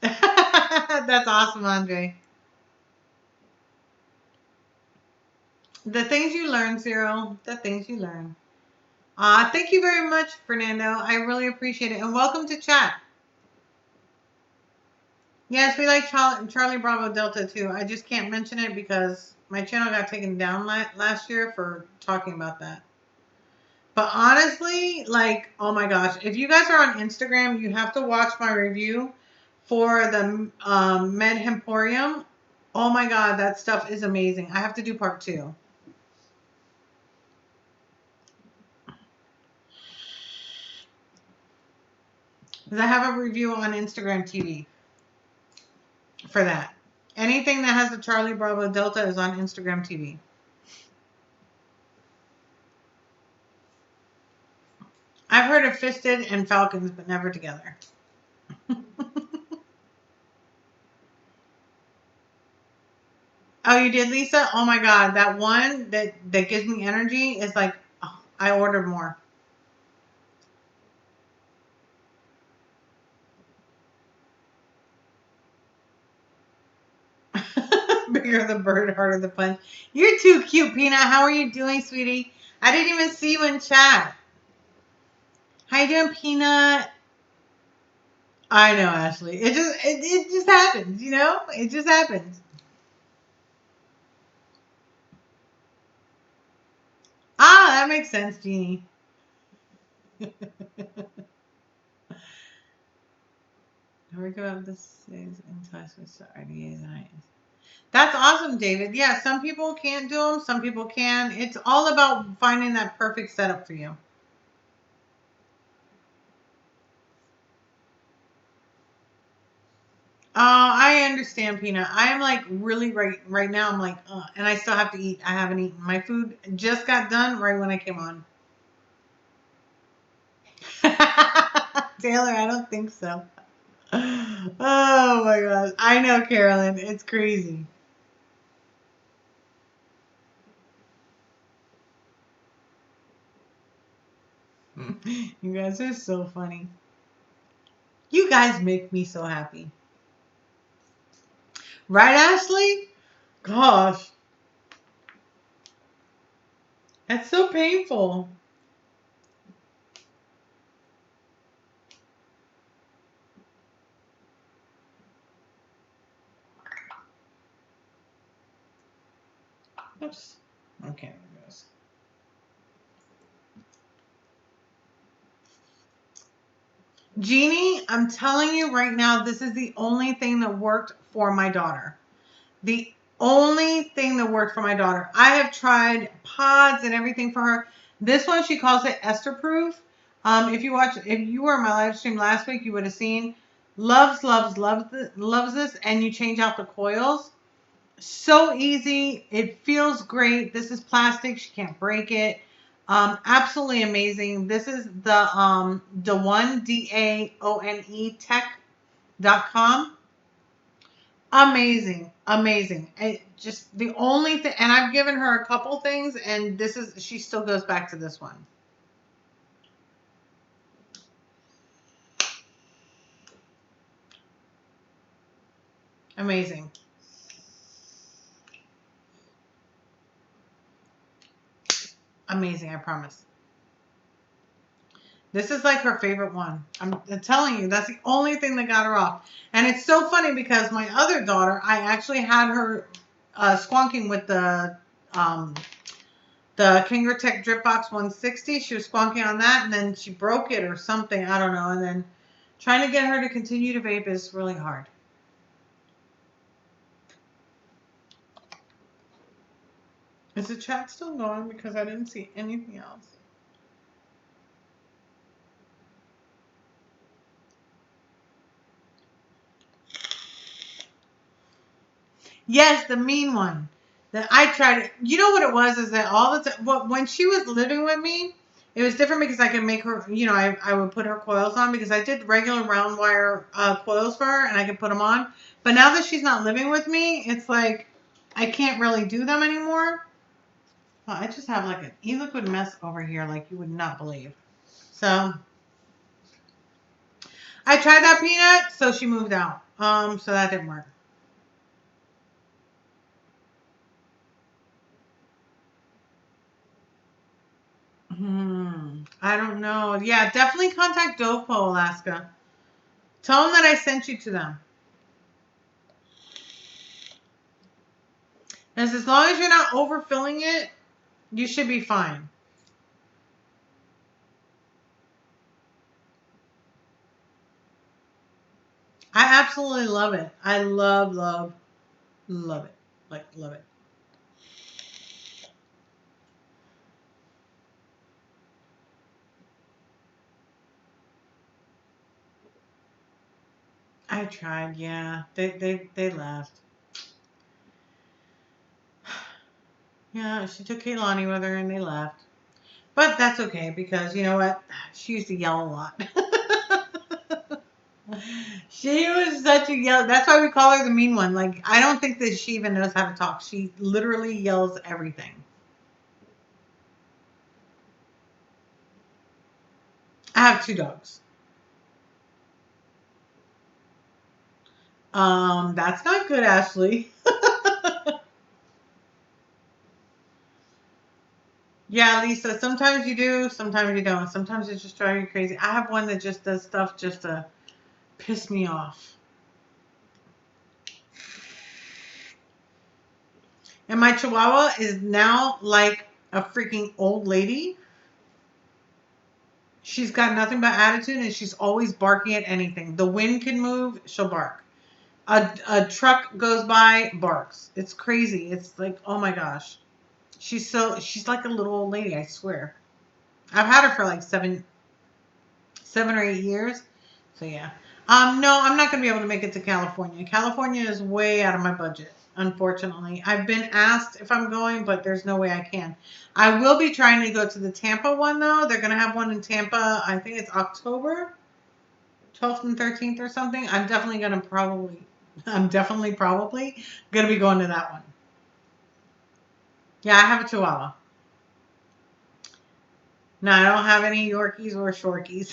That's awesome, Andre. The things you learn, Zero. The things you learn. Thank you very much, Fernando. I really appreciate it. And welcome to chat. Yes, we like Charlie Bravo Delta too. I just can't mention it because my channel got taken down last year for talking about that. But honestly, like, oh my gosh, if you guys are on Instagram, you have to watch my review for the Med Emporium. Oh my God, that stuff is amazing. I have to do part 2. Because I have a review on Instagram TV for that. Anything that has the Charlie Bravo Delta is on Instagram TV. I've heard of Fisted and Falcons, but never together. Oh, you did, Lisa? Oh my God, that one that gives me energy is like, oh, I ordered more. Bigger the bird, harder the punch. You're too cute, Peanut. How are you doing, sweetie? I didn't even see you in chat. How you doing, Peanut? I know, Ashley. It just happens, you know? It just happens. Ah, that makes sense, Jeannie. Work about this is in touch with the RDA's eyes. That's awesome, David. Yeah, some people can't do them, some people can. It's all about finding that perfect setup for you. I understand, Peanut. I am like really right now. I'm like, and I still have to eat. I haven't eaten. My food just got done right when I came on. Taylor, I don't think so. Oh my gosh. I know, Carolyn. It's crazy. You guys are so funny. You guys make me so happy. Right, Ashley? Gosh. That's so painful. Oops. Okay, there goes. Jeannie, I'm telling you right now, this is the only thing that worked for my daughter. The only thing that worked for my daughter. I have tried pods and everything for her. This one, she calls it Ester Proof. If you were in my live stream last week, you would have seen. Loves this, and you change out the coils. So easy. It feels great. This is plastic. She can't break it. Absolutely amazing. This is the one DAONE tech.com. Amazing. Amazing. It just the only thing, and I've given her a couple things, and she still goes back to this one. Amazing. Amazing, I promise. This is like her favorite one. I'm telling you, that's the only thing that got her off. And it's so funny because my other daughter, I actually had her squonking with the Kangaroo Drip Box 160. She was squonking on that, and then she broke it or something. I don't know. And then trying to get her to continue to vape is really hard. Is the chat still going? Because I didn't see anything else. Yes, the mean one. That I tried. You know what it was? Is that all the time? Well, when she was living with me, it was different because I could make her. You know, I would put her coils on because I did regular round wire coils for her, and I could put them on. But now that she's not living with me, it's like I can't really do them anymore. Well, I just have like an e-liquid mess over here, like you would not believe. So I tried that peanut, so she moved out. So that didn't work. I don't know. Yeah, definitely contact Dopo, Alaska. Tell them that I sent you to them. As long as you're not overfilling it, you should be fine. I absolutely love it. I love, love, love it. Like, love it. I tried, yeah. They left. Yeah, she took Kaylani with her and they left. But that's okay because you know what? She used to yell a lot. She was such a yell. That's why we call her the mean one. Like, I don't think that she even knows how to talk. She literally yells everything. I have two dogs. That's not good, Ashley. Yeah, Lisa, sometimes you do, sometimes you don't. Sometimes it just drives you crazy. I have one that just does stuff just to piss me off. And my chihuahua is now like a freaking old lady. She's got nothing but attitude and she's always barking at anything. The wind can move, she'll bark. A truck goes by, barks. It's crazy. It's like, oh my gosh. She's like a little old lady, I swear. I've had her for like 7 or 8 years. So yeah. No, I'm not gonna be able to make it to California. California is way out of my budget, unfortunately. I've been asked if I'm going, but there's no way I can. I will be trying to go to the Tampa one though. They're gonna have one in Tampa. I think it's October 12th and 13th or something. I'm definitely probably gonna be going to that one. Yeah, I have a Chihuahua. No, I don't have any Yorkies or Shorkies.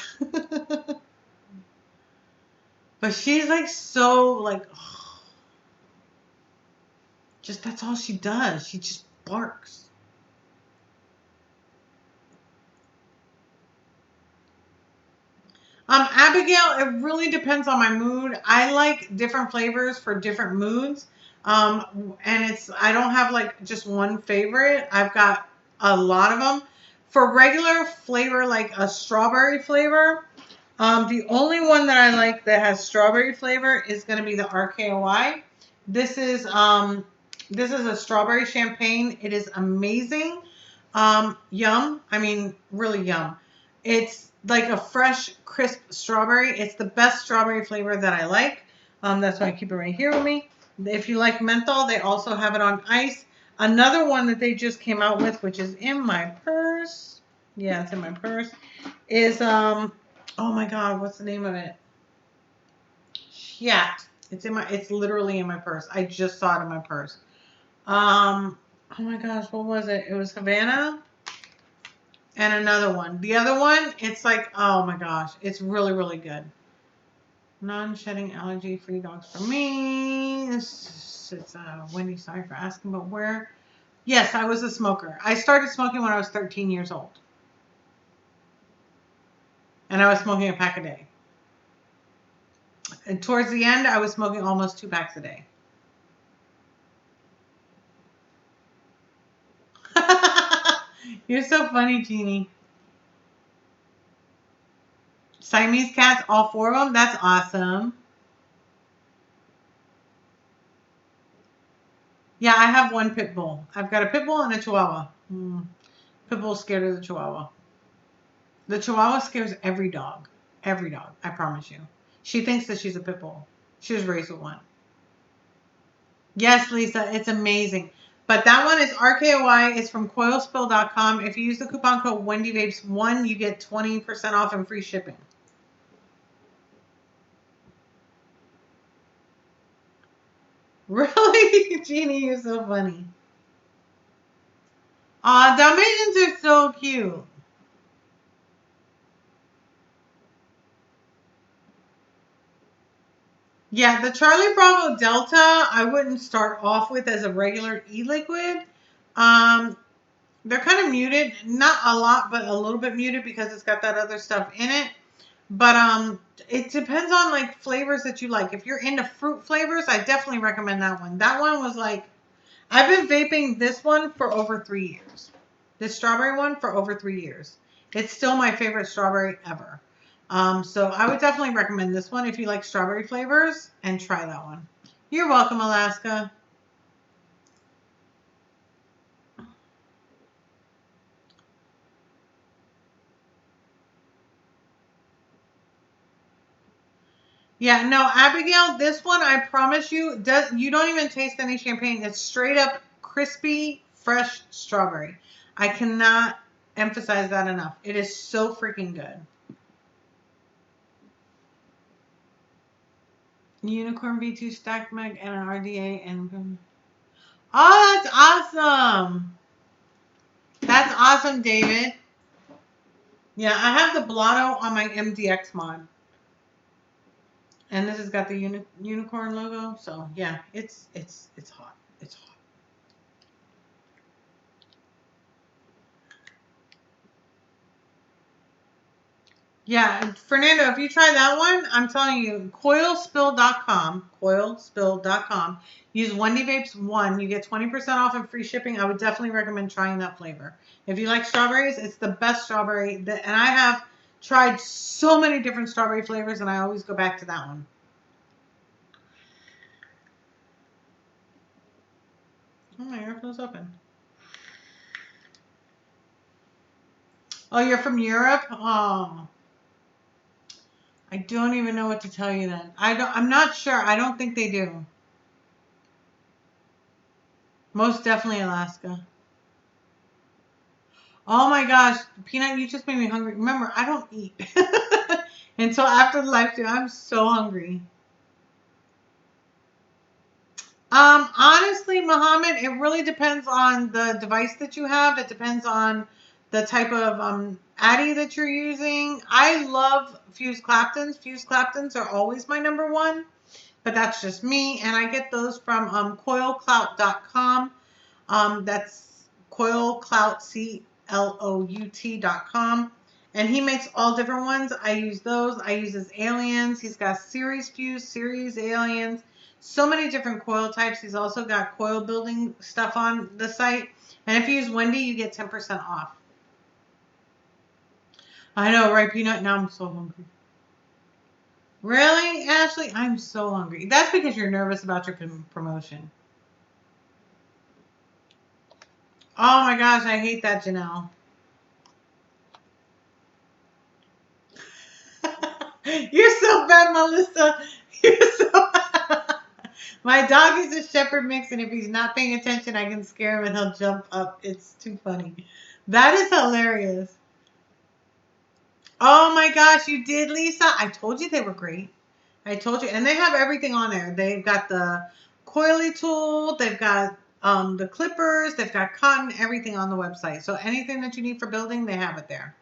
But she's like so like just that's all she does. She just barks. Abigail, it really depends on my mood. I like different flavors for different moods. And I don't have like just one favorite. I've got a lot of them. For regular flavor, like a strawberry flavor, the only one that I like that has strawberry flavor is going to be the RKOI. This is um, this is a strawberry champagne. It is amazing. Yum. I mean, really yum. It's like a fresh, crisp strawberry. It's the best strawberry flavor that I like. That's why I keep it right here with me. If you like menthol, they also have it on ice. Another one that they just came out with, which is in my purse. Yeah, it's in my purse. Is oh my God, what's the name of it? Yeah, it's literally in my purse. I just saw it in my purse. Oh my gosh, what was it? It was Havana and another one. The other one, it's like, oh my gosh, it's really, really good. Non-shedding allergy-free dogs for me. It's Wendy, sorry for asking, but where? Yes, I was a smoker. I started smoking when I was 13 years old. And I was smoking a pack a day. And towards the end, I was smoking almost 2 packs a day. You're so funny, Jeannie. Siamese cats, all 4 of them? That's awesome. Yeah, I have 1 pit bull. I've got a pit bull and a chihuahua. Pit bull's scared of the chihuahua. The chihuahua scares every dog. Every dog, I promise you. She thinks that she's a pit bull. She was raised with one. Yes, Lisa, it's amazing. But that one is RKOI. It's from coilspill.com. If you use the coupon code WendyVapes1, you get 20% off and free shipping. Really? Jeannie, you're so funny. Aw, Dalmatians are so cute. Yeah, the Charlie Bravo Delta, I wouldn't start off with as a regular e-liquid. They're kind of muted, not a lot, but a little bit muted because it's got that other stuff in it. But it depends on like flavors that you like. If you're into fruit flavors, I definitely recommend that one. That one was like, I've been vaping this one for over 3 years. This strawberry one for over 3 years. It's still my favorite strawberry ever. So I would definitely recommend this one if you like strawberry flavors, and try that one. You're welcome, Alaska. Yeah, no, Abigail, this one, I promise you, you don't even taste any champagne. It's straight up crispy, fresh strawberry. I cannot emphasize that enough. It is so freaking good. Unicorn V2 stack mag and an RDA and oh, that's awesome. That's awesome, David. Yeah, I have the Blotto on my MDX mod. And this has got the unicorn logo. So yeah, it's hot. It's hot. Yeah, Fernando, if you try that one, I'm telling you, coilspill.com, use WendyVapes1, you get 20% off and free shipping. I would definitely recommend trying that flavor. If you like strawberries, it's the best strawberry. And I have tried so many different strawberry flavors, and I always go back to that one. Oh, my airflow's open. Oh, you're from Europe? Oh. I don't even know what to tell you then. I'm not sure. I don't think they do. Most definitely Alaska. Oh my gosh, Peanut, you just made me hungry. Remember, I don't eat until after the live stream. I'm so hungry. Honestly, Mohammed, it really depends on the device that you have. It depends on the type of Addy that you're using. I love Fused Claptons. Fused Claptons are always my number one, but that's just me. And I get those from coilclout.com. That's coilclout.com. And he makes all different ones. I use those. I use his aliens. He's got series fuse, series aliens, so many different coil types. He's also got coil building stuff on the site. And if you use Wendy, you get 10% off. I know, right, Peanut? Now I'm so hungry. Really, Ashley? I'm so hungry. That's because you're nervous about your promotion. Oh my gosh, I hate that, Janelle. You're so bad, Melissa. You're so My dog is a shepherd mix, and if he's not paying attention, I can scare him and he'll jump up. It's too funny. That is hilarious. Oh my gosh, you did, Lisa? I told you they were great. I told you. And they have everything on there. They've got the coily tool. They've got the clippers. They've got cotton, everything on the website. So anything that you need for building, they have it there.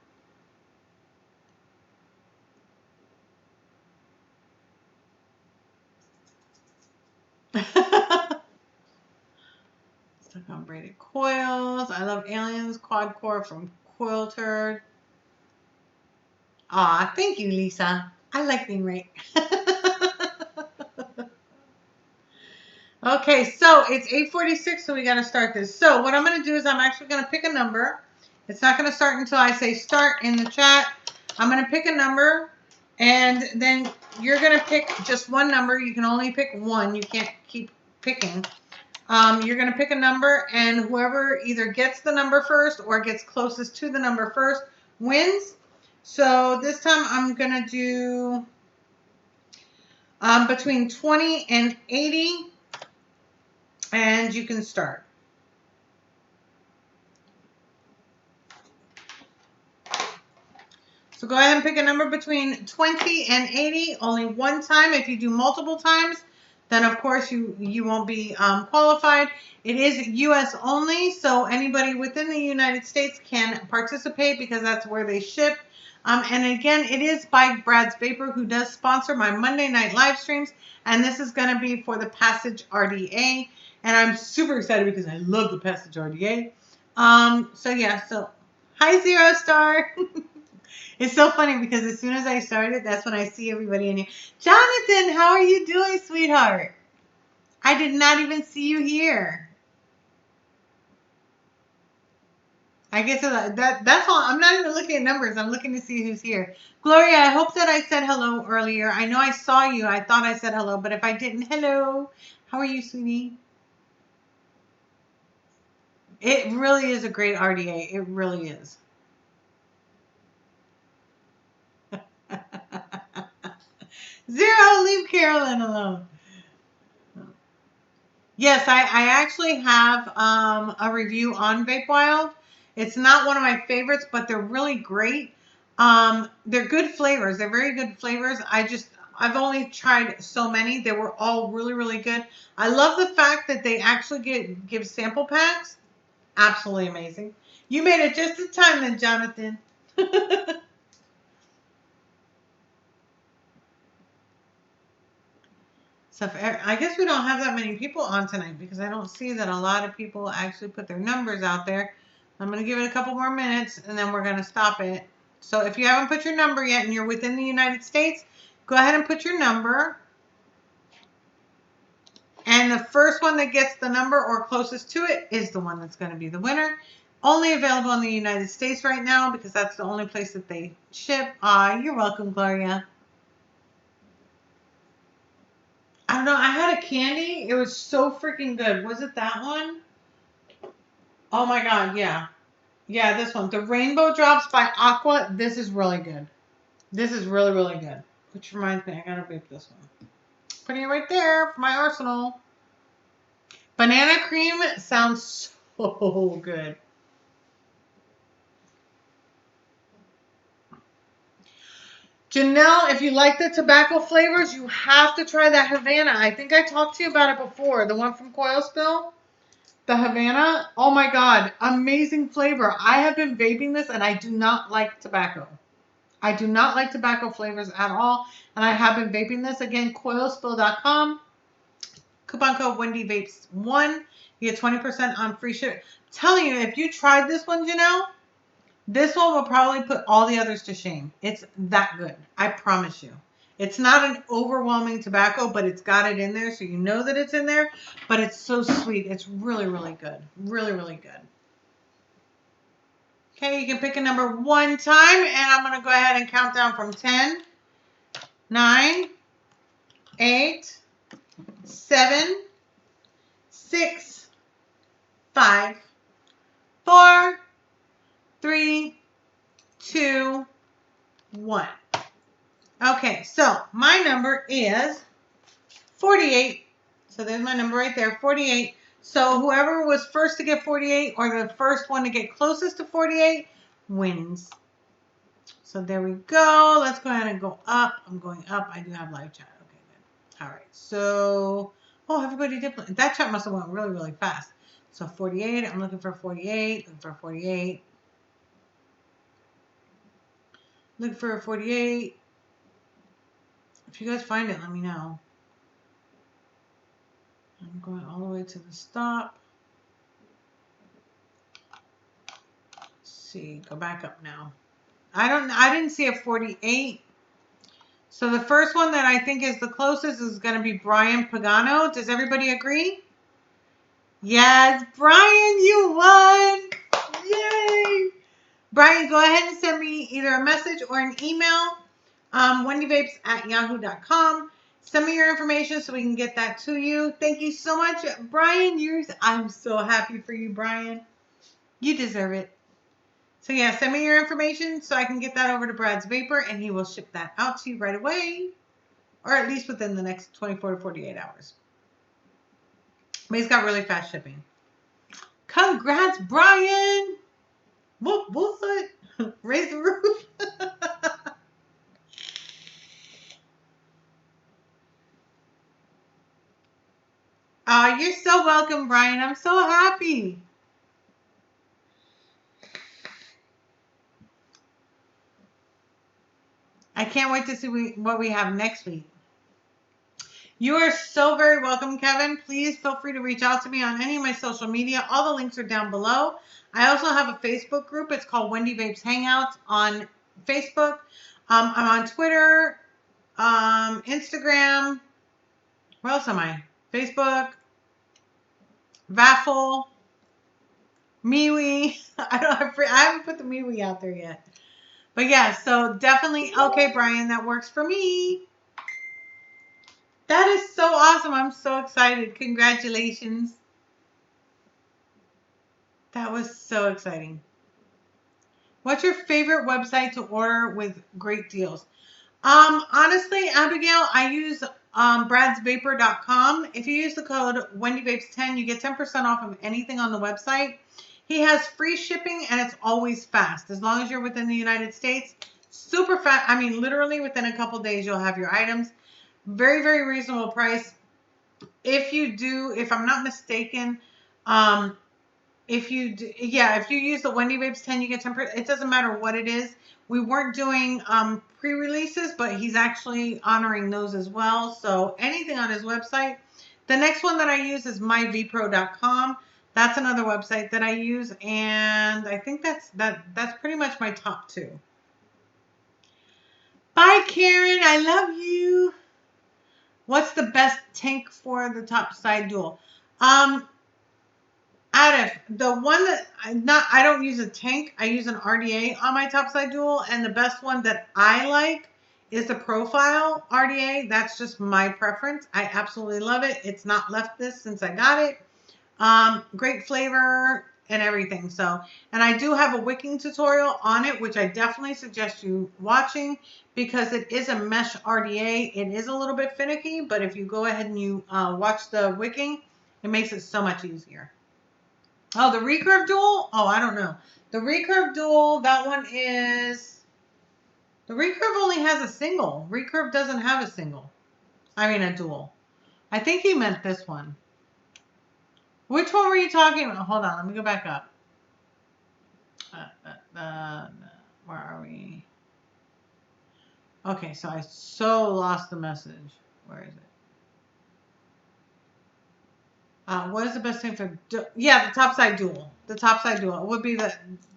Stuck on braided coils. I love aliens. Quad core from Coil Turd. Aw, thank you, Lisa. I like being right. Okay, so it's 8:46, so we got to start this. So what I'm going to do is I'm actually going to pick a number. It's not going to start until I say start in the chat. I'm going to pick a number, and then you're going to pick just one number. You can only pick one. You can't keep picking. You're going to pick a number, and whoever either gets the number first or gets closest to the number first wins. So this time I'm going to do between 20 and 80. And you can start. So go ahead and pick a number between 20 and 80, only one time. If you do multiple times, then of course you won't be qualified. It is US only, so anybody within the United States can participate because that's where they ship. And again, it is by Brad's Vapor, who does sponsor my Monday night live streams. And this is going to be for the Passage RDA. And I'm super excited because I love the Passage RDA. So yeah, so hi Zero Star. It's so funny because as soon as I started, that's when I see everybody in here. Jonathan, how are you doing, sweetheart? I did not even see you here. I guess that's all. I'm not even looking at numbers. I'm looking to see who's here. Gloria, I hope that I said hello earlier. I know I saw you. I thought I said hello, but if I didn't, hello. How are you, sweetie? It really is a great RDA. It really is. Zero, leave Carolyn alone. Yes, I actually have a review on Vape Wild. It's not one of my favorites, but they're really great. They're good flavors. They're very good flavors. I've only tried so many. They were all really, really good. I love the fact that they actually give sample packs. Absolutely amazing. You made it just in time then, Jonathan. So I guess we don't have that many people on tonight because I don't see that a lot of people actually put their numbers out there. I'm going to give it a couple more minutes and then we're going to stop it. So if you haven't put your number yet and you're within the United States, go ahead and put your number. And the first one that gets the number or closest to it is the one that's going to be the winner. Only available in the United States right now because that's the only place that they ship. You're welcome, Gloria. I don't know. I had a candy. It was so freaking good. Was it that one? Oh my God, yeah. Yeah, this one. The Rainbow Drops by Aqua. This is really good. This is really, really good. Which reminds me, I gotta vape this one. Putting it right there for my arsenal. Banana cream sounds so good. Janelle, if you like the tobacco flavors, you have to try that Havana. I think I talked to you about it before. The one from Coil Spill. The Havana. Oh my God. Amazing flavor. I have been vaping this and I do not like tobacco. I do not like tobacco flavors at all. And I have been vaping this. Again, coilspill.com. Coupon code Wendy Vapes 1. You get 20% on free ship. I'm telling you, if you tried this one, Janelle, this one will probably put all the others to shame. It's that good. I promise you. It's not an overwhelming tobacco, but it's got it in there, so you know that it's in there. But it's so sweet. It's really, really good. Really, really good. Okay, you can pick a number one time, and I'm going to go ahead and count down from 10, 9, 8, 7, 6, 5, 4, 3, 2, 1. Okay, so my number is 48. So there's my number right there, 48. So whoever was first to get 48 or the first one to get closest to 48 wins. So there we go. Let's go ahead and go up. I'm going up. I do have live chat. Okay, good. All right. So, oh, everybody did. That chat must have went really, really fast. So 48. I'm looking for 48. Looking for 48. Looking for 48. If you guys find it, let me know. I'm going all the way to the stop. Let's see. Go back up now. I didn't see a 48. So the first one that I think is the closest is going to be Brian Pagano. Does everybody agree? Yes, Brian, you won. Yay. Brian, go ahead and send me either a message or an email. WendyVapes@yahoo.com. Send me your information so we can get that to you. Thank you so much, Brian. I'm so happy for you, Brian. You deserve it. So yeah, send me your information so I can get that over to Brad's Vapor and he will ship that out to you right away. Or at least within the next 24 to 48 hours. But he's got really fast shipping. Congrats, Brian! What? Raise the roof. You're so welcome, Brian. I'm so happy. I can't wait to see what we have next week. You are so very welcome, Kevin. Please feel free to reach out to me on any of my social media. All the links are down below. I also have a Facebook group. It's called Wendy Vapes Hangouts on Facebook. I'm on Twitter, Instagram. Where else am I? Facebook, Vaffle, MeWe. I haven't put the MeWe out there yet. But yeah, so definitely, okay, Brian, that works for me. That is so awesome. I'm so excited. Congratulations. That was so exciting. What's your favorite website to order with great deals? Honestly, Abigail, I use bradsvapor.com. If you use the code WendyVapes10, you get 10% off of anything on the website. He has free shipping and it's always fast. As long as you're within the United States, super fast. I mean, literally within a couple days, you'll have your items. Very, very reasonable price. If I'm not mistaken, if you use the Wendy Vapes 10, you get 10%. It doesn't matter what it is. We weren't doing pre-releases, but he's actually honoring those as well. So anything on his website. The next one that I use is myvpro.com. That's another website that I use, and I think that's pretty much my top two. Bye, Karen. I love you. What's the best tank for the top side dual? Out of the one that I don't use a tank. I use an RDA on my topside dual, and the best one that I like is the Profile RDA. That's just my preference. I absolutely love it. It's not left this since I got it. Great flavor and everything. So, and I do have a wicking tutorial on it, which I definitely suggest you watching because it is a mesh RDA. It is a little bit finicky, but if you go ahead and you watch the wicking, it makes it so much easier. Oh, the recurve dual? Oh, I don't know. The recurve dual, that one is... The recurve only has a single. Recurve doesn't have a single. I mean a dual. I think he meant this one. Which one were you talking about? Hold on, let me go back up. Where are we? Okay, so I lost the message. Where is it? What is the best thing for... Yeah, the topside dual. The topside dual would be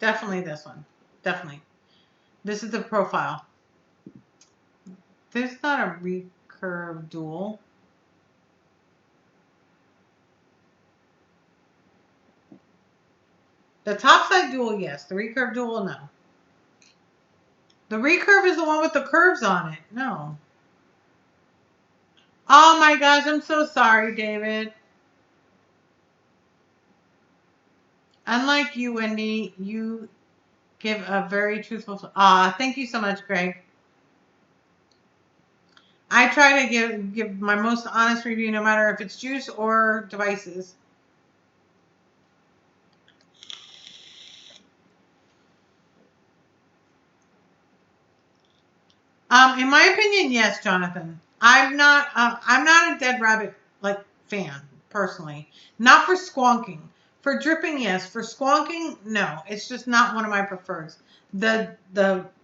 definitely this one. Definitely. This is the Profile. There's not a recurve dual. The topside dual, yes. The recurve dual, no. The recurve is the one with the curves on it. No. Oh my gosh, I'm so sorry, David. Unlike you, Wendy, you give a very truthful... thank you so much, Greg. I try to give my most honest review, no matter if it's juice or devices. In my opinion, yes, Jonathan. I'm not a Dead Rabbit fan personally. Not for squonking. For dripping, yes. For squonking, no. It's just not one of my prefers. The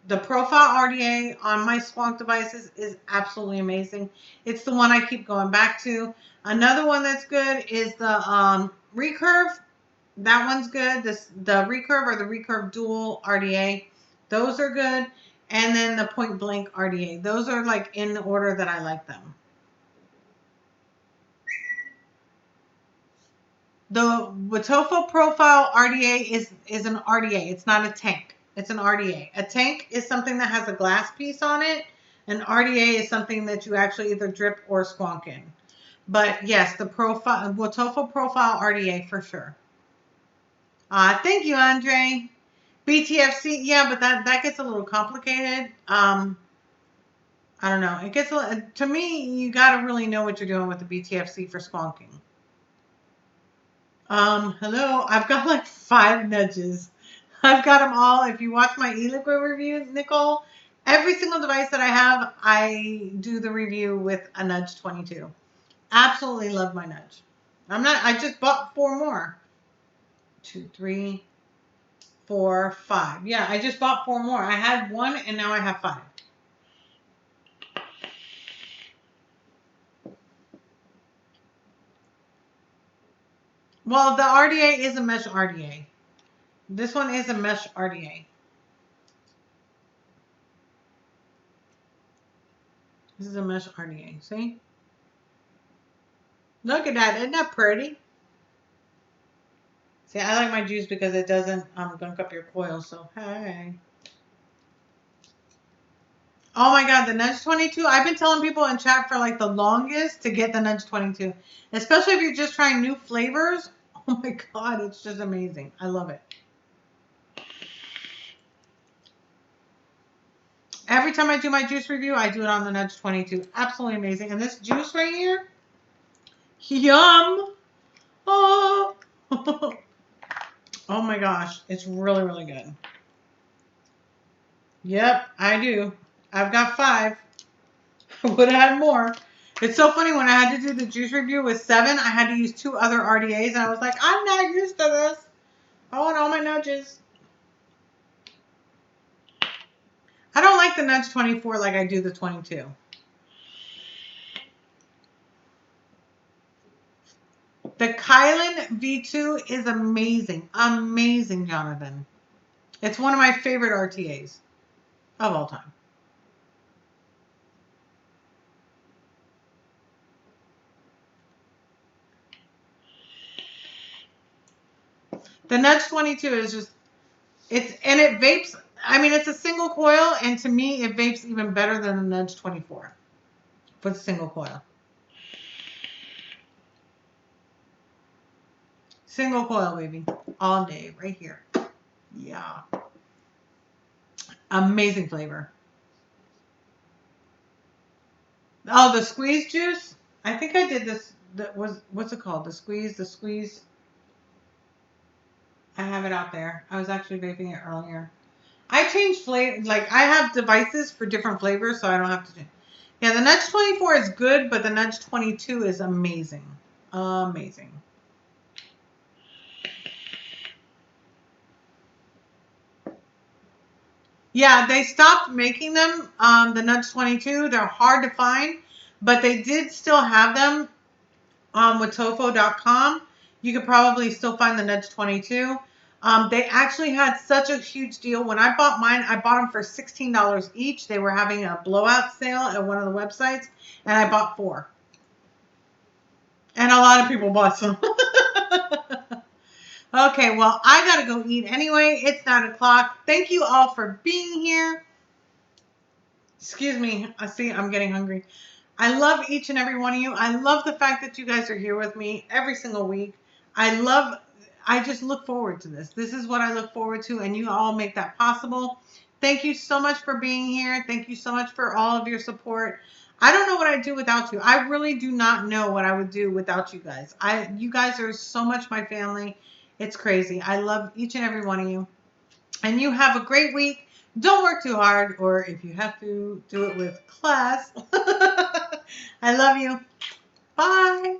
Profile RDA on my squonk devices is absolutely amazing. It's the one I keep going back to. Another one that's good is the recurve. That one's good. The recurve or the recurve dual RDA. Those are good. And then the Point Blank RDA. Those are like in the order that I like them. The Watofo Profile RDA is an RDA. It's not a tank. It's an RDA. A tank is something that has a glass piece on it. An RDA is something that you actually either drip or squonk in. But yes, the Watofo Profile RDA for sure. Thank you, Andre. BTFC, yeah, but that gets a little complicated. I don't know. It gets to me. You got to really know what you're doing with the BTFC for squonking. Hello. I've got like 5 nudges. I've got them all. If you watch my e-liquid review, Nicole, every single device that I have, I do the review with a nudge 22. Absolutely love my nudge. I just bought 4 more. 2, 3, 4, 5. Yeah, I just bought 4 more. I had 1 and now I have 5. Well, the RDA is a mesh RDA. This one is a mesh RDA. This is a mesh RDA. See? Look at that. Isn't that pretty? See, I like my juice because it doesn't gunk up your coil. So, hey. Oh my God, the Nudge 22. I've been telling people in chat for like the longest to get the Nudge 22. Especially if you're just trying new flavors. Oh my God, it's just amazing. I love it. Every time I do my juice review, I do it on the Nudge 22. Absolutely amazing. And this juice right here, yum. Oh. Oh my gosh, it's really, really good. Yep, I do. I've got 5. I would have had more. It's so funny, when I had to do the juice review with 7, I had to use 2 other RDAs, and I was like, I'm not used to this. I want all my nudges. I don't like the Nudge 24 like I do the 22. The Kylan V2 is amazing. Amazing, Jonathan. It's one of my favorite RTAs of all time. The Nudge 22 is just, it vapes. I mean, it's a single coil, and to me, it vapes even better than the Nudge 24 with a single coil. Single coil, baby. All day, right here. Yeah. Amazing flavor. Oh, the squeeze juice? I think I did this. What's it called? The squeeze. I have it out there. I was actually vaping it earlier. I change flavor. Like, I have devices for different flavors, so I don't have to change. Yeah, the Nudge 24 is good, but the Nudge 22 is amazing. Amazing. Yeah, they stopped making them, the Nudge 22. They're hard to find, but they did still have them with Tofo.com. You could probably still find the Nudge 22. They actually had such a huge deal. When I bought mine, I bought them for $16 each. They were having a blowout sale at one of the websites, and I bought 4. And a lot of people bought some. Okay, well, I got to go eat anyway. It's 9 o'clock. Thank you all for being here. Excuse me. I see I'm getting hungry. I love each and every one of you. I love the fact that you guys are here with me every single week. I just look forward to this. This is what I look forward to, and you all make that possible. Thank you so much for being here. Thank you so much for all of your support. I don't know what I'd do without you. I really do not know what I would do without you guys. You guys are so much my family. It's crazy. I love each and every one of you. And you have a great week. Don't work too hard, or if you have to, do it with class. I love you. Bye.